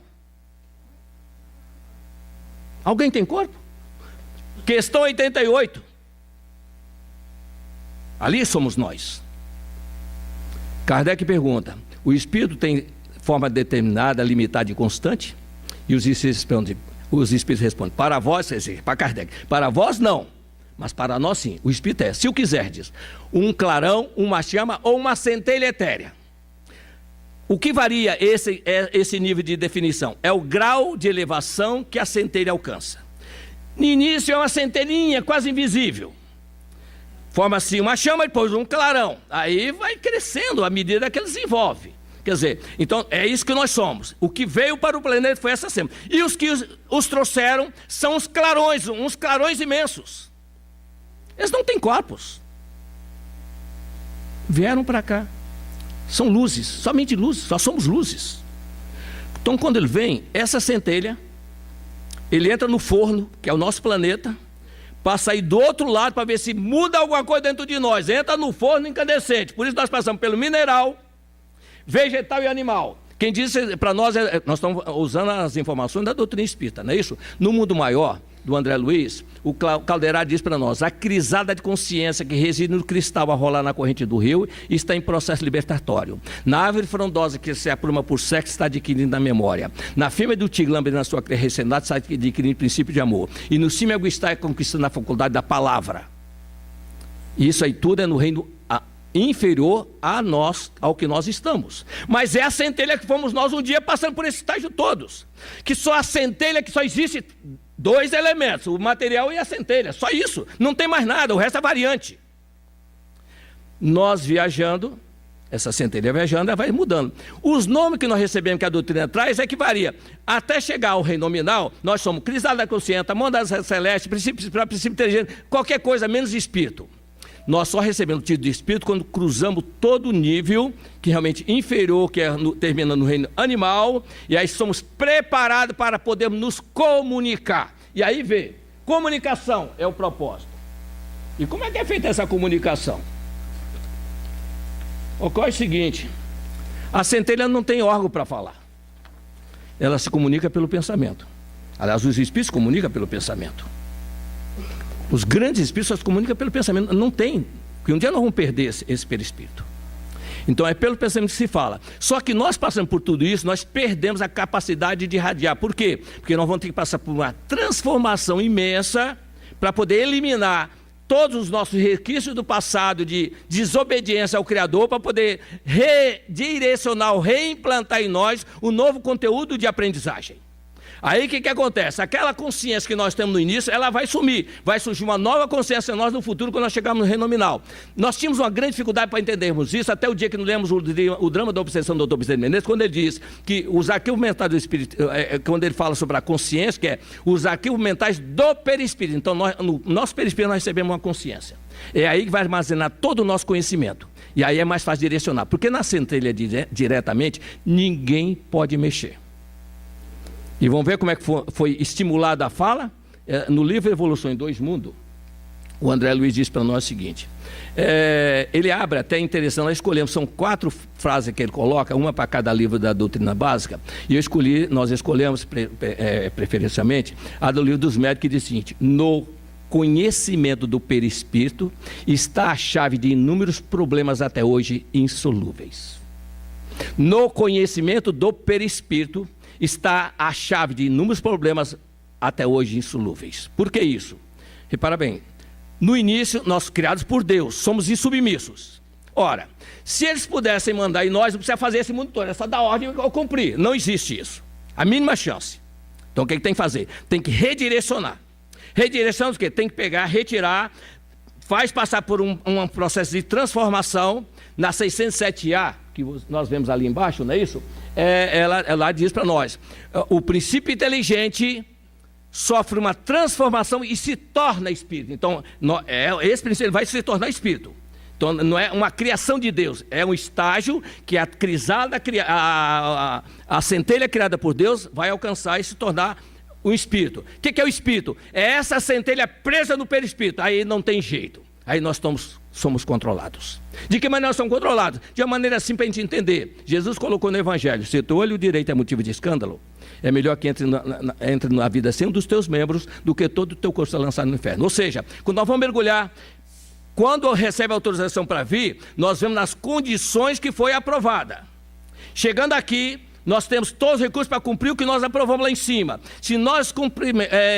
Alguém tem corpo? Questão 88. Ali somos nós. Kardec pergunta: o espírito tem forma determinada, limitada e constante? E os espíritos respondem: para vós, para Kardec, para vós não, mas para nós sim. O espírito é, se o quiserdes, um clarão, uma chama ou uma centelha etérea. O que varia esse nível de definição? É o grau de elevação que a centelha alcança. No início é uma centelhinha quase invisível. Forma-se uma chama e depois um clarão. Aí vai crescendo à medida que ele desenvolve. Quer dizer, então é isso que nós somos. O que veio para o planeta foi essa chama. E os que os trouxeram são os clarões, uns clarões imensos. Eles não têm corpos. Vieram para cá. São luzes, somente luzes, só somos luzes. Então quando ele vem, essa centelha, ele entra no forno, que é o nosso planeta, passa aí do outro lado para ver se muda alguma coisa dentro de nós. Entra no forno incandescente. Por isso nós passamos pelo mineral, vegetal e animal. Quem disse para nós, nós estamos usando as informações da doutrina espírita, não é isso? No mundo maior, do André Luiz, o Calderá diz para nós: a crisada de consciência que reside no cristal a rolar na corrente do rio está em processo libertatório. Na árvore frondosa que se apruma por sexo está adquirindo a memória. Na fêmea do tiglambre, na sua recendade, está adquirindo princípio de amor. E no cimo está conquistando a faculdade da palavra. E isso aí tudo é no reino inferior a nós, ao que nós estamos. Mas é a centelha que fomos nós um dia passando por esse estágio todos. Que só a centelha, que só existe 2 elementos, o material e a centelha, só isso, não tem mais nada, o resto é variante. Nós viajando, essa centelha viajando, ela vai mudando. Os nomes que nós recebemos, que a doutrina traz, é que varia. Até chegar ao reino nominal, nós somos crisálida da consciência, manda celeste, princípio inteligente, qualquer coisa menos espírito. Nós só recebemos o título de espírito quando cruzamos todo o nível, que realmente inferior, que termina no reino animal, e aí somos preparados para podermos nos comunicar. E aí vê, comunicação é o propósito. E como é que é feita essa comunicação? Ocorre o seguinte: a centelha não tem órgão para falar. Ela se comunica pelo pensamento. Aliás, os espíritos se comunicam pelo pensamento. Os grandes espíritos só se comunicam pelo pensamento. Não tem, porque um dia nós vamos perder esse perispírito. Então é pelo pensamento que se fala. Só que nós passamos por tudo isso, nós perdemos a capacidade de irradiar. Por quê? Porque nós vamos ter que passar por uma transformação imensa para poder eliminar todos os nossos resquícios do passado de desobediência ao Criador, para poder redirecionar ou reimplantar em nós o novo conteúdo de aprendizagem. Aí o que acontece? Aquela consciência que nós temos no início, ela vai sumir. Vai surgir uma nova consciência em nós no futuro, quando nós chegarmos no reino nominal. Nós tínhamos uma grande dificuldade para entendermos isso, até o dia que nós lemos o drama da obsessão do Dr. Bezerra de Menezes, quando ele diz que os arquivos mentais do espírito, quando ele fala sobre a consciência, que é os arquivos mentais do perispírito. Então, no nosso perispírito nós recebemos uma consciência. É aí que vai armazenar todo o nosso conhecimento. E aí é mais fácil direcionar. Porque na centelha diretamente, ninguém pode mexer. E vamos ver como é que foi estimulada a fala? No livro Evolução em Dois Mundos, o André Luiz diz para nós o seguinte. Ele abre, até interessante, nós escolhemos, são 4 frases que ele coloca, uma para cada livro da doutrina básica, e nós escolhemos preferencialmente a do livro dos médicos, que diz o seguinte: no conhecimento do perispírito está a chave de inúmeros problemas até hoje insolúveis. No conhecimento do perispírito está a chave de inúmeros problemas até hoje insolúveis. Por que isso? Repara bem, no início nós criados por Deus, somos insubmissos. Ora, se eles pudessem mandar em nós, não precisa fazer esse mundo todo, é só dar ordem ou cumprir. Não existe isso, a mínima chance. Então o que tem que fazer? Tem que redirecionar. Redirecionando o quê? Tem que pegar, retirar, faz passar por um processo de transformação. Na 607A, que nós vemos ali embaixo, não é isso? Ela diz para nós, o princípio inteligente sofre uma transformação e se torna espírito. Então, esse princípio ele vai se tornar espírito. Então, não é uma criação de Deus, é um estágio que a centelha criada por Deus vai alcançar e se tornar um espírito. O que é o espírito? É essa centelha presa no perispírito. Aí não tem jeito. Aí nós somos controlados. De que maneira nós somos controlados? De uma maneira assim para a gente entender. Jesus colocou no Evangelho: se o teu olho direito é motivo de escândalo, é melhor que entre na vida sem um dos teus membros do que todo o teu corpo ser lançado no inferno. Ou seja, quando nós vamos mergulhar, quando recebe a autorização para vir, nós vemos nas condições que foi aprovada. Chegando aqui, nós temos todos os recursos para cumprir o que nós aprovamos lá em cima. Se nós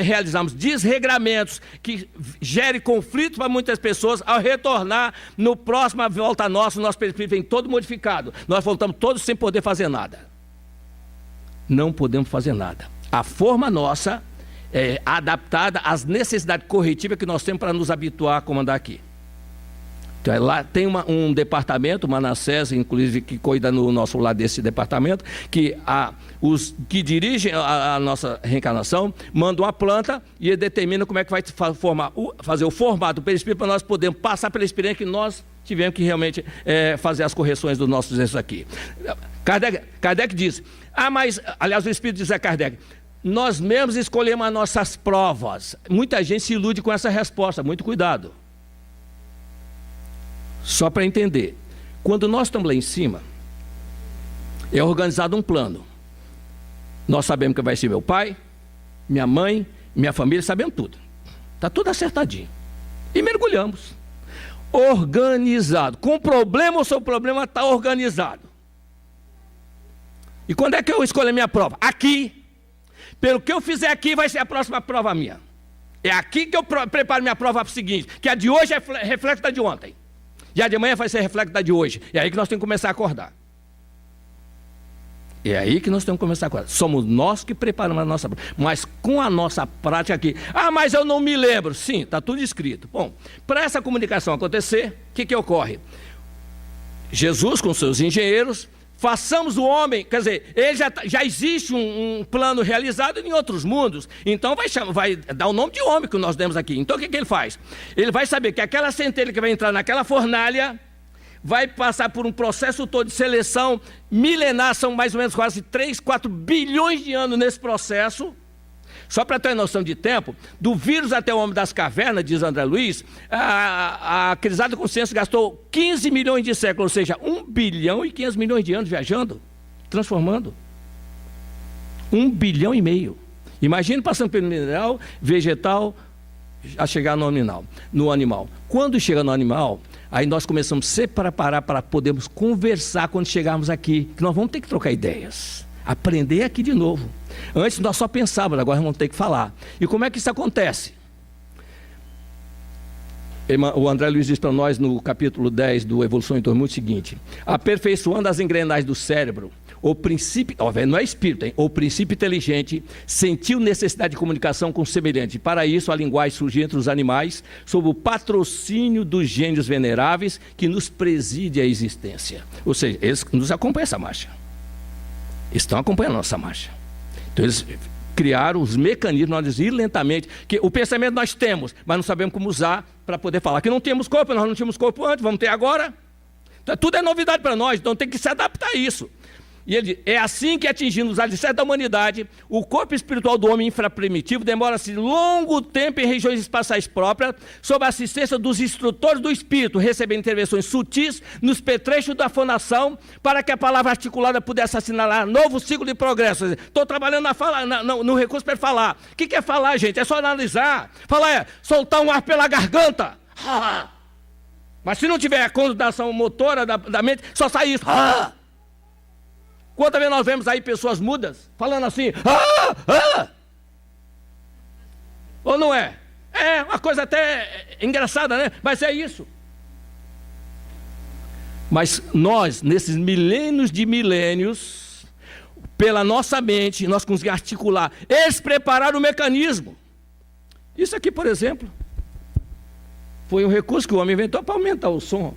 realizarmos desregramentos que gerem conflito para muitas pessoas, ao retornar, no próximo volta nossa, o nosso perispírito vem todo modificado. Nós voltamos todos sem poder fazer nada. Não podemos fazer nada. A forma nossa é adaptada às necessidades corretivas que nós temos para nos habituar a comandar aqui. Então, lá tem um departamento, Manassés, inclusive, que cuida no nosso lado desse departamento, que os que dirigem a nossa reencarnação mandam a planta e ele determina como é que vai fazer o formato do perispírito para nós podermos passar pela experiência que nós tivemos que realmente fazer as correções dos nossos erros aqui. Kardec diz, mas, aliás, o Espírito diz a Kardec, nós mesmos escolhemos as nossas provas. Muita gente se ilude com essa resposta, muito cuidado. Só para entender, quando nós estamos lá em cima, é organizado um plano. Nós sabemos que vai ser meu pai, minha mãe, minha família, sabemos tudo. Está tudo acertadinho. E mergulhamos. Organizado. Com problema ou sem problema, está organizado. E quando é que eu escolho a minha prova? Aqui. Pelo que eu fizer aqui, vai ser a próxima prova minha. É aqui que eu preparo minha prova seguinte, que a de hoje é reflexo da de ontem. E a de amanhã vai ser reflexo da de hoje. É aí que nós temos que começar a acordar. É aí que nós temos que começar a acordar. Somos nós que preparamos a nossa prova. Mas com a nossa prática aqui. Mas eu não me lembro. Sim, está tudo escrito. Bom, para essa comunicação acontecer, o que ocorre? Jesus com seus engenheiros, façamos o homem, quer dizer, ele já existe um plano realizado em outros mundos, então vai dar o nome de homem que nós demos aqui. Então o que ele faz? Ele vai saber que aquela centelha que vai entrar naquela fornalha vai passar por um processo todo de seleção milenar, são mais ou menos quase 3, 4 bilhões de anos nesse processo. Só para ter noção de tempo, do vírus até o homem das cavernas, diz André Luiz, a crisada consciência gastou 15 milhões de séculos, ou seja, 1 bilhão e 500 milhões de anos viajando, transformando. 1 bilhão e meio. Imagine passando pelo mineral, vegetal, a chegar no animal. Quando chega no animal, aí nós começamos a se preparar para podermos conversar quando chegarmos aqui, que nós vamos ter que trocar ideias. Aprender aqui de novo. Antes nós só pensávamos, agora vamos ter que falar. E como é que isso acontece? O André Luiz diz para nós no capítulo 10 do Evolução em Dois Mundos o seguinte: aperfeiçoando as engrenagens do cérebro, O princípio, não é espírito, hein? O princípio inteligente sentiu necessidade de comunicação com o semelhante. Para isso, a linguagem surgiu entre os animais, sob o patrocínio dos gênios veneráveis que nos preside a existência. Ou seja, eles nos acompanham essa marcha. Estão acompanhando a nossa marcha. Então, eles criaram os mecanismos, nós ir lentamente, que o pensamento nós temos, mas não sabemos como usar para poder falar. Que não temos corpo, nós não tínhamos corpo antes, vamos ter agora. Então, tudo é novidade para nós, então tem que se adaptar a isso. E ele diz, é assim que atingindo os alicerces da humanidade, o corpo espiritual do homem infraprimitivo demora-se longo tempo em regiões espaciais próprias, sob a assistência dos instrutores do espírito, recebendo intervenções sutis nos petrechos da fonação, para que a palavra articulada pudesse assinalar novo ciclo de progresso. Estou trabalhando na fala, no recurso para falar. O que é falar, gente? É só analisar. Falar é soltar um ar pela garganta. Mas se não tiver a coordenação motora da mente, só sai isso. Quantas vezes nós vemos aí pessoas mudas falando assim, ou não é? É uma coisa até engraçada, né? Mas é isso. Mas nós, nesses milênios de milênios, pela nossa mente, nós conseguimos articular, eles prepararam o mecanismo. Isso aqui, por exemplo, foi um recurso que o homem inventou para aumentar o som.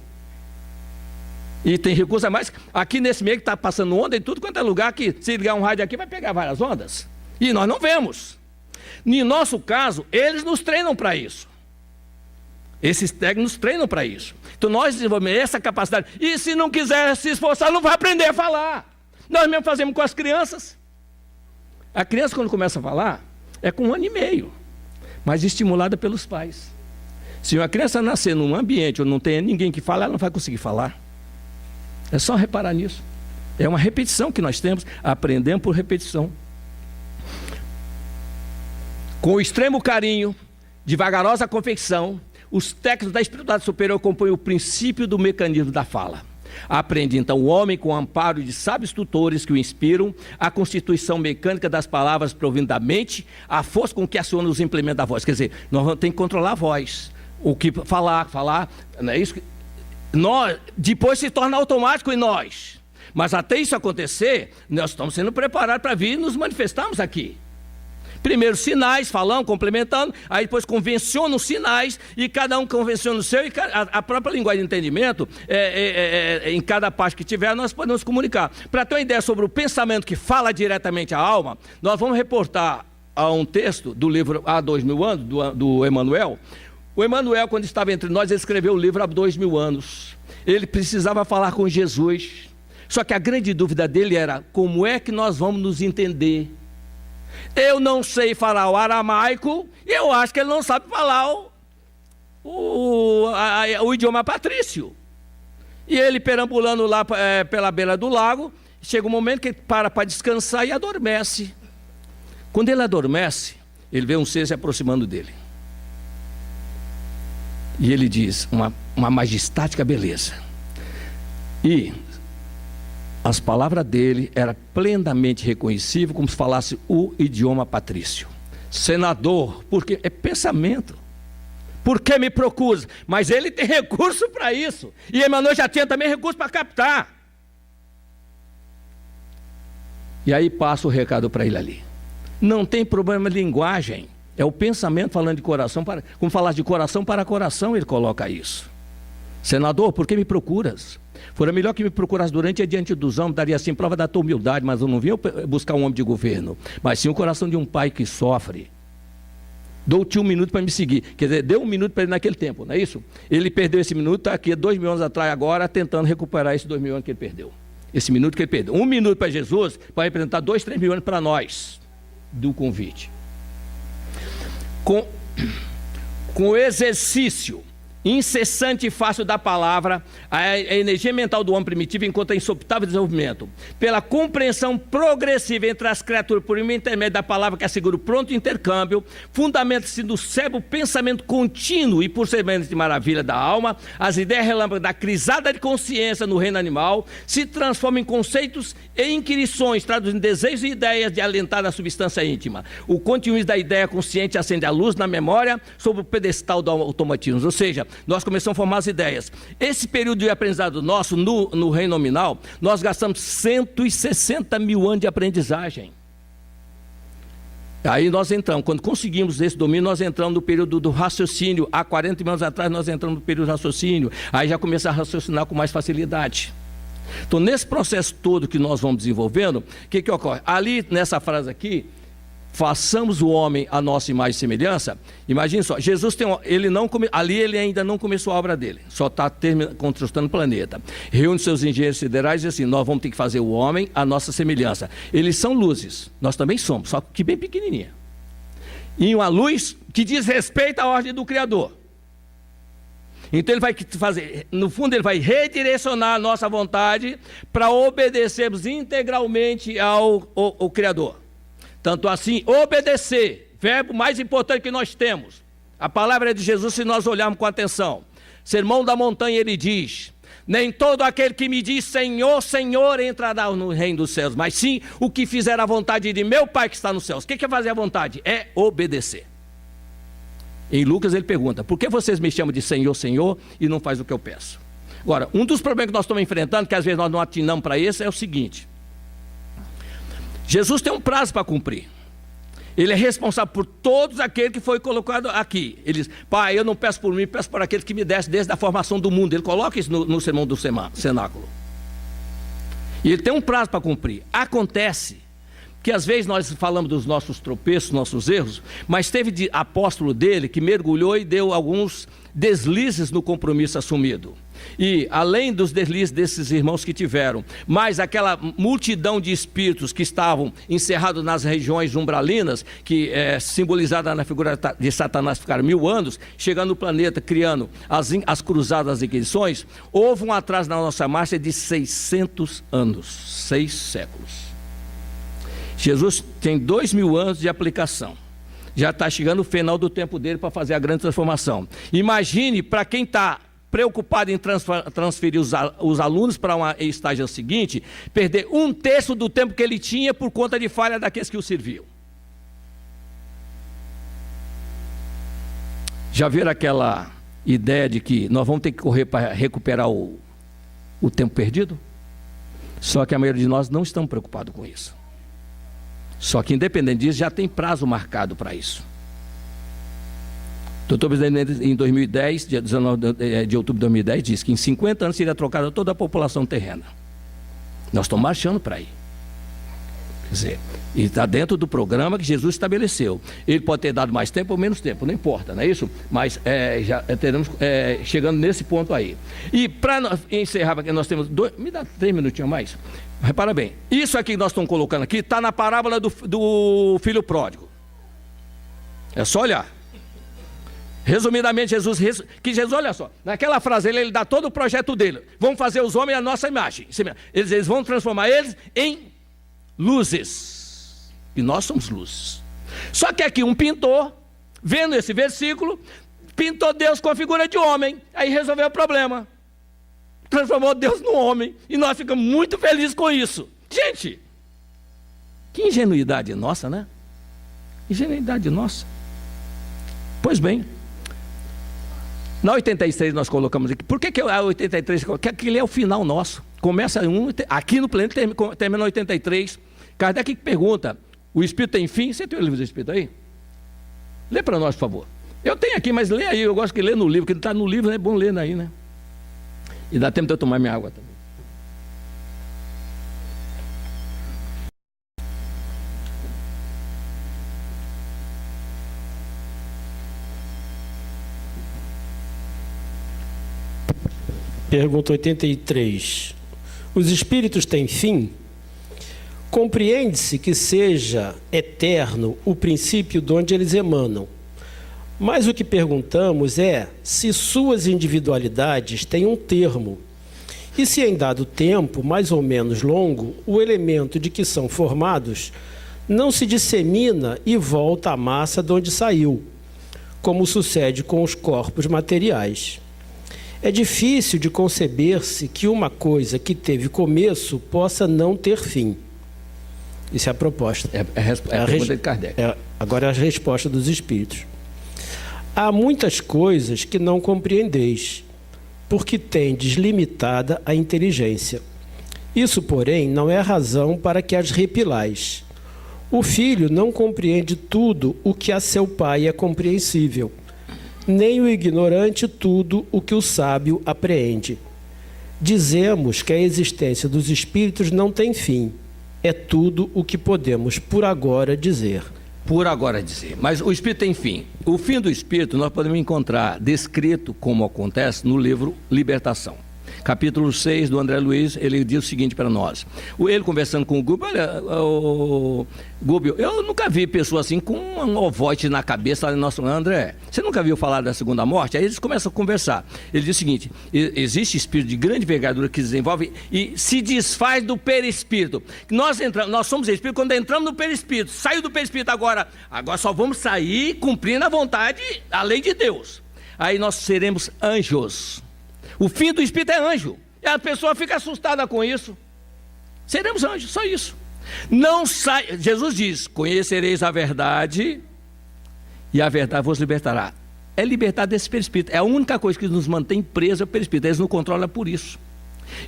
E tem recurso a mais. Aqui nesse meio que está passando onda em tudo quanto é lugar, que se ligar um rádio aqui vai pegar várias ondas. E nós não vemos. Em nosso caso, eles nos treinam para isso. Esses técnicos nos treinam para isso. Então nós desenvolvemos essa capacidade. E se não quiser se esforçar, não vai aprender a falar. Nós mesmo fazemos com as crianças. A criança, quando começa a falar, é com 1 ano e meio, mas estimulada pelos pais. Se uma criança nascer num ambiente onde não tem ninguém que fala, ela não vai conseguir falar. É só reparar nisso. É uma repetição que nós temos, aprendemos por repetição. Com o extremo carinho, de vagarosa confecção, os técnicos da espiritualidade superior compõem o princípio do mecanismo da fala. Aprende então o homem, com o amparo de sábios tutores que o inspiram, a constituição mecânica das palavras provindo da mente, a força com que aciona os implementos da voz. Quer dizer, nós vamos ter que controlar a voz. O que falar, não é isso que... depois se torna automático em nós. Mas até isso acontecer, nós estamos sendo preparados para vir e nos manifestarmos aqui. Primeiro sinais, falando, complementando, aí depois convencionam os sinais, e cada um convenciona o seu, e a própria linguagem de entendimento, em cada parte que tiver, nós podemos comunicar. Para ter uma ideia sobre o pensamento que fala diretamente à alma, nós vamos reportar a um texto do livro Há 2000 anos, do Emmanuel. O Emmanuel, quando estava entre nós, ele escreveu o livro há 2000 anos. Ele precisava falar com Jesus. Só que a grande dúvida dele era, como é que nós vamos nos entender? Eu não sei falar o aramaico, e eu acho que ele não sabe falar o idioma patrício. E ele perambulando lá pela beira do lago, chega um momento que ele para descansar e adormece. Quando ele adormece, ele vê um ser se aproximando dele. E ele diz, uma majestática beleza. E as palavras dele eram plenamente reconhecíveis, como se falasse o idioma patrício. Senador, porque é pensamento. Por que me procuras? Mas ele tem recurso para isso. E Emmanuel já tinha também recurso para captar. E aí passa o recado para ele ali. Não tem problema de linguagem. É o pensamento falando de coração, como falar de coração para coração, ele coloca isso. Senador, por que me procuras? Fora melhor que me procurasse durante e diante dos homens, daria assim prova da tua humildade, mas eu não vim buscar um homem de governo, mas sim o coração de um pai que sofre. Dou-te 1 minuto para me seguir. Quer dizer, deu 1 minuto para ele naquele tempo, não é isso? Ele perdeu esse minuto, está aqui 2000 anos atrás agora, tentando recuperar esses 2000 anos que ele perdeu. Esse minuto que ele perdeu. 1 minuto para Jesus, para representar 2, 3 mil anos para nós, do convite. Com o exercício incessante e fácil da palavra, a energia mental do homem primitivo encontra insopitável desenvolvimento. Pela compreensão progressiva entre as criaturas por intermédio da palavra que assegura o pronto intercâmbio, fundamenta-se no cérebro pensamento contínuo e por semelhante de maravilha da alma, as ideias relâmpagos da crisada de consciência no reino animal se transformam em conceitos e inquirições, traduzindo desejos e ideias de alentar a substância íntima. O continuismo da ideia consciente acende a luz na memória sobre o pedestal do automatismo, ou seja, nós começamos a formar as ideias. Esse período de aprendizado nosso, no reino nominal, nós gastamos 160 mil anos de aprendizagem. Aí nós entramos, quando conseguimos esse domínio, nós entramos no período do raciocínio. Há 40 anos atrás nós entramos no período do raciocínio, aí já começamos a raciocinar com mais facilidade. Então, nesse processo todo que nós vamos desenvolvendo, o que ocorre? Ali, nessa frase aqui, façamos o homem a nossa imagem e semelhança. Imagine só, Jesus ali ele ainda não começou a obra dele, só está construindo o planeta. Reúne seus engenheiros siderais e diz assim: nós vamos ter que fazer o homem a nossa semelhança. Eles são luzes, nós também somos, só que bem pequenininha. E uma luz que diz respeito à ordem do Criador. Então ele vai fazer, no fundo ele vai redirecionar a nossa vontade para obedecermos integralmente ao Criador. Tanto assim, obedecer, verbo mais importante que nós temos. A palavra é de Jesus, se nós olharmos com atenção. Sermão da Montanha, ele diz: nem todo aquele que me diz Senhor, Senhor entrará no reino dos céus, mas sim o que fizer a vontade de meu Pai que está nos céus. O que é fazer a vontade? É obedecer. Em Lucas ele pergunta: por que vocês me chamam de Senhor, Senhor e não faz o que eu peço? Agora, um dos problemas que nós estamos enfrentando, que às vezes nós não atinamos para isso, é o seguinte: Jesus tem um prazo para cumprir. Ele é responsável por todos aqueles que foi colocado aqui. Ele diz: Pai, eu não peço por mim, peço por aqueles que me deste desde a formação do mundo. Ele coloca isso no sermão do cenáculo. E ele tem um prazo para cumprir. Acontece que às vezes nós falamos dos nossos tropeços, nossos erros, mas teve apóstolo dele que mergulhou e deu alguns deslizes no compromisso assumido. E além dos deslizes desses irmãos que tiveram, mais aquela multidão de espíritos que estavam encerrados nas regiões umbralinas, que simbolizada na figura de Satanás, ficaram 1000 anos, chegando no planeta, criando as cruzadas, as inquisições, houve um atraso na nossa marcha de 600 anos, 6 séculos. Jesus tem 2000 anos de aplicação. Já está chegando o final do tempo dele para fazer a grande transformação. Imagine para quem está preocupado em transferir os alunos para uma estágio seguinte, perder 1/3 do tempo que ele tinha por conta de falha daqueles que o serviam. Já viram aquela ideia de que nós vamos ter que correr para recuperar o tempo perdido? Só que a maioria de nós não estamos preocupados com isso. Só que, independente disso, já tem prazo marcado para isso. O doutor presidente, em 2010, dia 19 de outubro de 2010, disse que em 50 anos seria trocada toda a população terrena. Nós estamos marchando para aí. Quer dizer, e está dentro do programa que Jesus estabeleceu. Ele pode ter dado mais tempo ou menos tempo, não importa, não é isso? Mas já teremos chegando nesse ponto aí. E para encerrar, nós temos me dá 3 minutinhos mais. Repara bem, isso aqui que nós estamos colocando aqui está na parábola do filho pródigo. É só olhar. Resumidamente, Jesus, olha só, naquela frase ele dá todo o projeto dele. Vamos fazer os homens a nossa imagem. Eles vão transformar eles em luzes. E nós somos luzes. Só que aqui um pintor, vendo esse versículo, pintou Deus com a figura de homem. Aí resolveu o problema. Transformou Deus no homem. E nós ficamos muito felizes com isso. Gente, que ingenuidade nossa, né? Ingenuidade nossa. Pois bem, na 83 nós colocamos aqui. Por que a 83? Porque aquele é o final nosso. Começa aqui no planeta, termina 83. Kardec pergunta: o Espírito tem fim? Você tem o livro do Espírito aí? Lê para nós, por favor. Eu tenho aqui, mas lê aí. Eu gosto que lê no livro, porque não está no livro, é bom ler aí, né? E dá tempo de eu tomar minha água também. Pergunta 83. Os espíritos têm fim? Compreende-se que seja eterno o princípio de onde eles emanam. Mas o que perguntamos é se suas individualidades têm um termo. E se em dado tempo, mais ou menos longo, o elemento de que são formados não se dissemina e volta à massa de onde saiu, como sucede com os corpos materiais. É difícil de conceber-se que uma coisa que teve começo possa não ter fim. Isso é a proposta. É a pergunta de Kardec. Agora é a resposta dos espíritos. Há muitas coisas que não compreendeis, porque tendes limitada a inteligência. Isso, porém, não é razão para que as repilais. O filho não compreende tudo o que a seu pai é compreensível, nem o ignorante tudo o que o sábio apreende. Dizemos que a existência dos espíritos não tem fim. É tudo o que podemos por agora dizer. Por agora dizer. Mas o espírito tem fim. O fim do espírito nós podemos encontrar descrito como acontece no livro Libertação. Capítulo 6 do André Luiz, ele diz o seguinte para nós. Ele conversando com o Gúbio, olha, Gúbio, eu nunca vi pessoa assim com um ovoide na cabeça. Nosso André, você nunca viu falar da segunda morte? Aí eles começam a conversar. Ele diz o seguinte, existe espírito de grande envergadura que desenvolve e se desfaz do perispírito. Nós somos espírito quando entramos no perispírito, saiu do perispírito agora só vamos sair cumprindo a vontade, a lei de Deus. Aí nós seremos anjos. O fim do espírito é anjo. E a pessoa fica assustada com isso. Seremos anjos, só isso. Não sai. Jesus diz: conhecereis a verdade, e a verdade vos libertará. É libertar desse perispírito. É a única coisa que nos mantém presos é o perispírito. Eles não controlam por isso.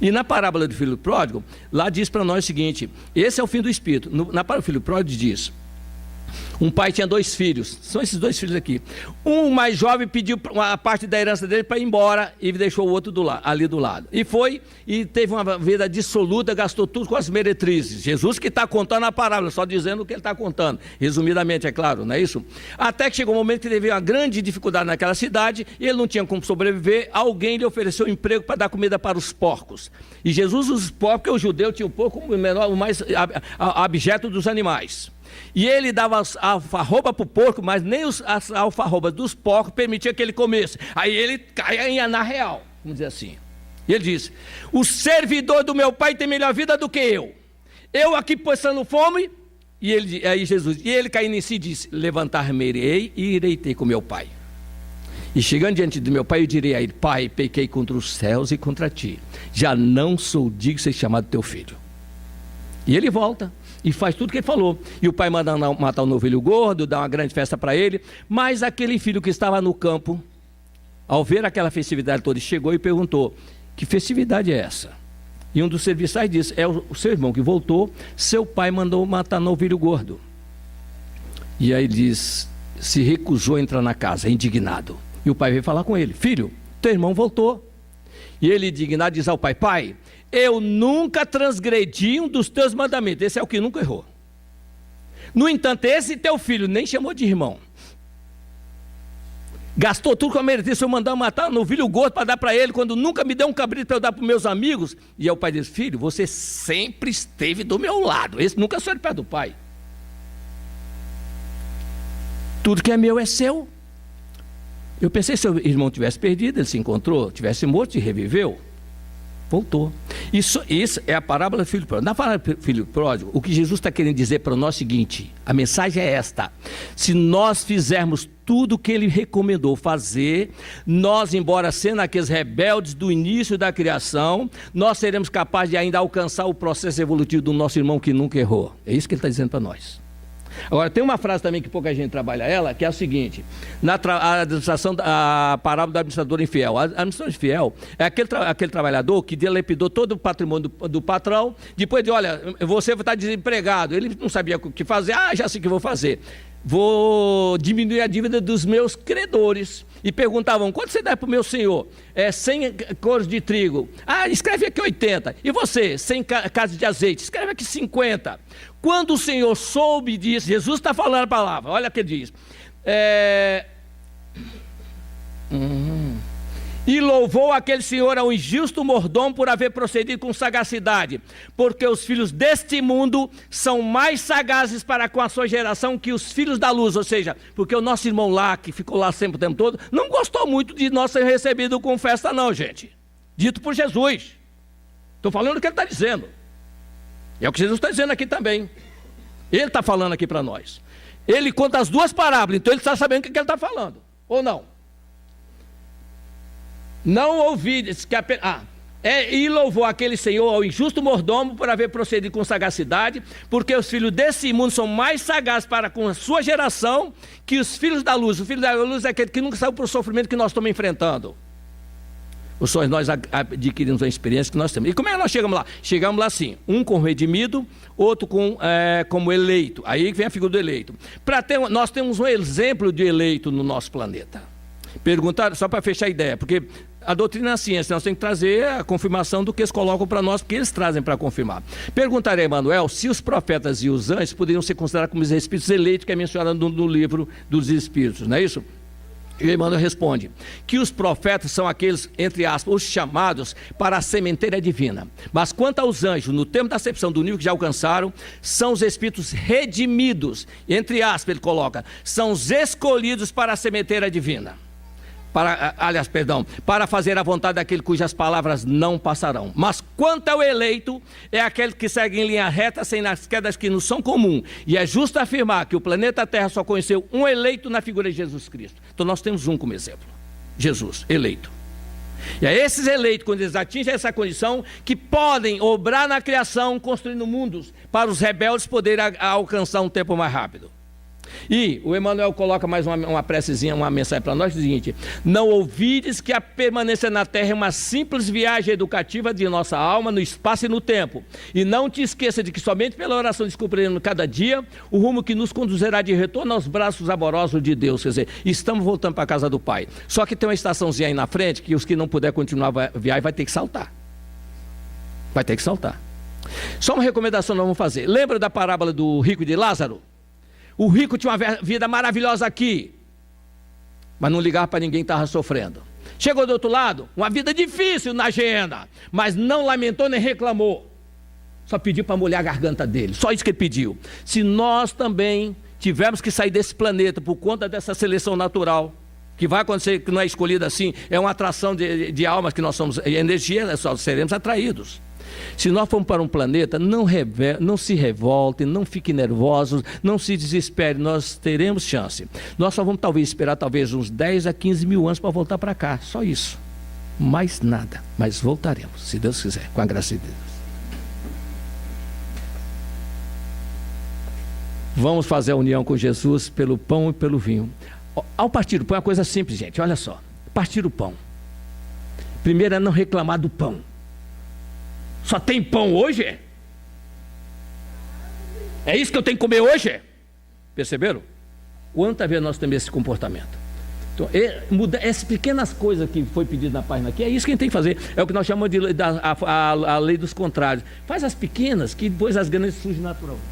E na parábola do filho pródigo, lá diz para nós o seguinte: esse é o fim do espírito. Na parábola do filho pródigo diz: um pai tinha 2 filhos, são esses 2 filhos aqui. Um mais jovem pediu a parte da herança dele para ir embora e deixou o outro ali do lado. E foi e teve uma vida dissoluta, gastou tudo com as meretrizes. Jesus que está contando a parábola, só dizendo o que ele está contando. Resumidamente, é claro, não é isso? Até que chegou um momento que teve uma grande dificuldade naquela cidade e ele não tinha como sobreviver. Alguém lhe ofereceu um emprego para dar comida para os porcos. E Jesus os porcos, porque o judeu tinha o porco menor, o mais abjeto dos animais. E ele dava alfarroba para o porco, mas nem as alfarrobas dos porcos permitia que ele comesse. Aí ele caía na real, vamos dizer assim. E ele disse: o servidor do meu pai tem melhor vida do que eu. Eu aqui passando fome. Aí Jesus, e ele caindo em si disse: levantar-me-ei e irei ter com meu pai. E chegando diante do meu pai, eu direi a ele: pai, pequei contra os céus e contra ti. Já não sou digno de ser chamado teu filho. E ele volta e faz tudo o que ele falou. E o pai manda matar o novilho gordo, dá uma grande festa para ele. Mas aquele filho que estava no campo, ao ver aquela festividade toda, chegou e perguntou: que festividade é essa? E um dos serviçais disse: é o seu irmão que voltou, seu pai mandou matar novilho gordo. E aí diz, se recusou a entrar na casa, indignado. E o pai veio falar com ele: filho, teu irmão voltou. E ele, indignado, diz ao pai: pai, eu nunca transgredi um dos teus mandamentos. Esse é o que nunca errou. No entanto, esse teu filho nem chamou de irmão. Gastou tudo com a meretriz, eu mandar matar um novilho gordo para dar para ele, quando nunca me deu um cabrito para eu dar para os meus amigos. E aí o pai diz: filho, você sempre esteve do meu lado. Esse nunca saiu de perto do pai. Tudo que é meu é seu. Eu pensei, se o irmão tivesse perdido, ele se encontrou, tivesse morto e reviveu. Voltou. Isso é a parábola do filho pródigo. Na parábola do filho pródigo, o que Jesus está querendo dizer para nós é o seguinte: a mensagem é esta: se nós fizermos tudo o que ele recomendou fazer, nós, embora sendo aqueles rebeldes do início da criação, nós seremos capazes de ainda alcançar o processo evolutivo do nosso irmão que nunca errou. É isso que ele está dizendo para nós. Agora, tem uma frase também que pouca gente trabalha ela, que é a seguinte: a parábola do administrador infiel. A administrador infiel é aquele trabalhador que dilapidou todo o patrimônio do patrão, depois de: olha, você está desempregado. Ele não sabia o que fazer. Já sei o que vou fazer. Vou diminuir a dívida dos meus credores. E perguntavam: quanto você dá para o meu senhor? 100 coros de trigo. Escreve aqui 80. E você? 100 casas de azeite. Escreve aqui 50. Quando o Senhor soube disso, Jesus está falando a palavra, olha o que ele diz: e louvou aquele senhor ao injusto mordomo por haver procedido com sagacidade, porque os filhos deste mundo são mais sagazes para com a sua geração que os filhos da luz. Ou seja, porque o nosso irmão lá, que ficou lá sempre o tempo todo, não gostou muito de nós ser recebido com festa não, gente. Dito por Jesus. Estou falando o que ele está dizendo. É o que Jesus está dizendo aqui também. Ele está falando aqui para nós. Ele conta as 2 parábolas, então ele está sabendo o que ele está falando. Ou não? Não ouvi, E louvou aquele senhor ao injusto mordomo por haver procedido com sagacidade, porque os filhos desse mundo são mais sagazes para com a sua geração que os filhos da luz. O filho da luz é aquele que nunca saiu para o sofrimento que nós estamos enfrentando. Os sonhos nós adquirimos a experiência que nós temos. E como é que nós chegamos lá? Chegamos lá assim, um como redimido, outro como eleito. Aí vem a figura do eleito. Nós temos um exemplo de eleito no nosso planeta. Perguntaram, só para fechar a ideia, porque a doutrina é a ciência, nós temos que trazer a confirmação do que eles colocam para nós, porque eles trazem para confirmar. Perguntaram a Emmanuel se os profetas e os anjos poderiam ser considerados como os espíritos eleitos, que é mencionado no livro dos espíritos, não é isso? E Emmanuel responde que os profetas são aqueles, entre aspas, os chamados para a sementeira divina. Mas quanto aos anjos, no tempo da acepção do nível que já alcançaram, são os espíritos redimidos, entre aspas, ele coloca, são os escolhidos para a sementeira divina. Para fazer a vontade daquele cujas palavras não passarão. Mas quanto ao eleito, é aquele que segue em linha reta, sem as quedas que nos são comuns. E é justo afirmar que o planeta Terra só conheceu um eleito na figura de Jesus Cristo. Então nós temos um como exemplo, Jesus, eleito. E é esses eleitos, quando eles atingem essa condição, que podem obrar na criação, construindo mundos, para os rebeldes poderem alcançar um tempo mais rápido. E o Emmanuel coloca mais uma precezinha, uma mensagem para nós, o seguinte: não ouvides que a permanência na terra é uma simples viagem educativa de nossa alma no espaço e no tempo, e não te esqueça de que somente pela oração descobriremos cada dia o rumo que nos conduzirá de retorno aos braços amorosos de Deus. Quer dizer, estamos voltando para a casa do Pai, só que tem uma estaçãozinha aí na frente, que os que não puder continuar a viagem vai ter que saltar, só uma recomendação nós vamos fazer. Lembra da parábola do rico e de Lázaro? O rico tinha uma vida maravilhosa aqui, mas não ligava para ninguém que estava sofrendo. Chegou do outro lado, uma vida difícil na agenda, mas não lamentou nem reclamou. Só pediu para molhar a garganta dele, só isso que ele pediu. Se nós também tivermos que sair desse planeta por conta dessa seleção natural, que vai acontecer, que não é escolhida assim, é uma atração de almas que nós somos, energia, só seremos atraídos. Se nós formos para um planeta, não se revoltem, não fiquem nervosos, não se desesperem, nós teremos chance. Nós só vamos esperar uns 10 a 15 mil anos para voltar para cá, só isso. Mais nada, mas voltaremos, se Deus quiser, com a graça de Deus. Vamos fazer a união com Jesus pelo pão e pelo vinho. Ao partir do pão é uma coisa simples, gente, olha só. Partir o pão. Primeiro é não reclamar do pão. Só tem pão hoje? É isso que eu tenho que comer hoje? Perceberam? Quantas vezes nós temos esse comportamento? Então, essas pequenas coisas que foi pedido na página aqui, é isso que a gente tem que fazer. É o que nós chamamos de a lei dos contrários. Faz as pequenas, que depois as grandes surgem naturalmente.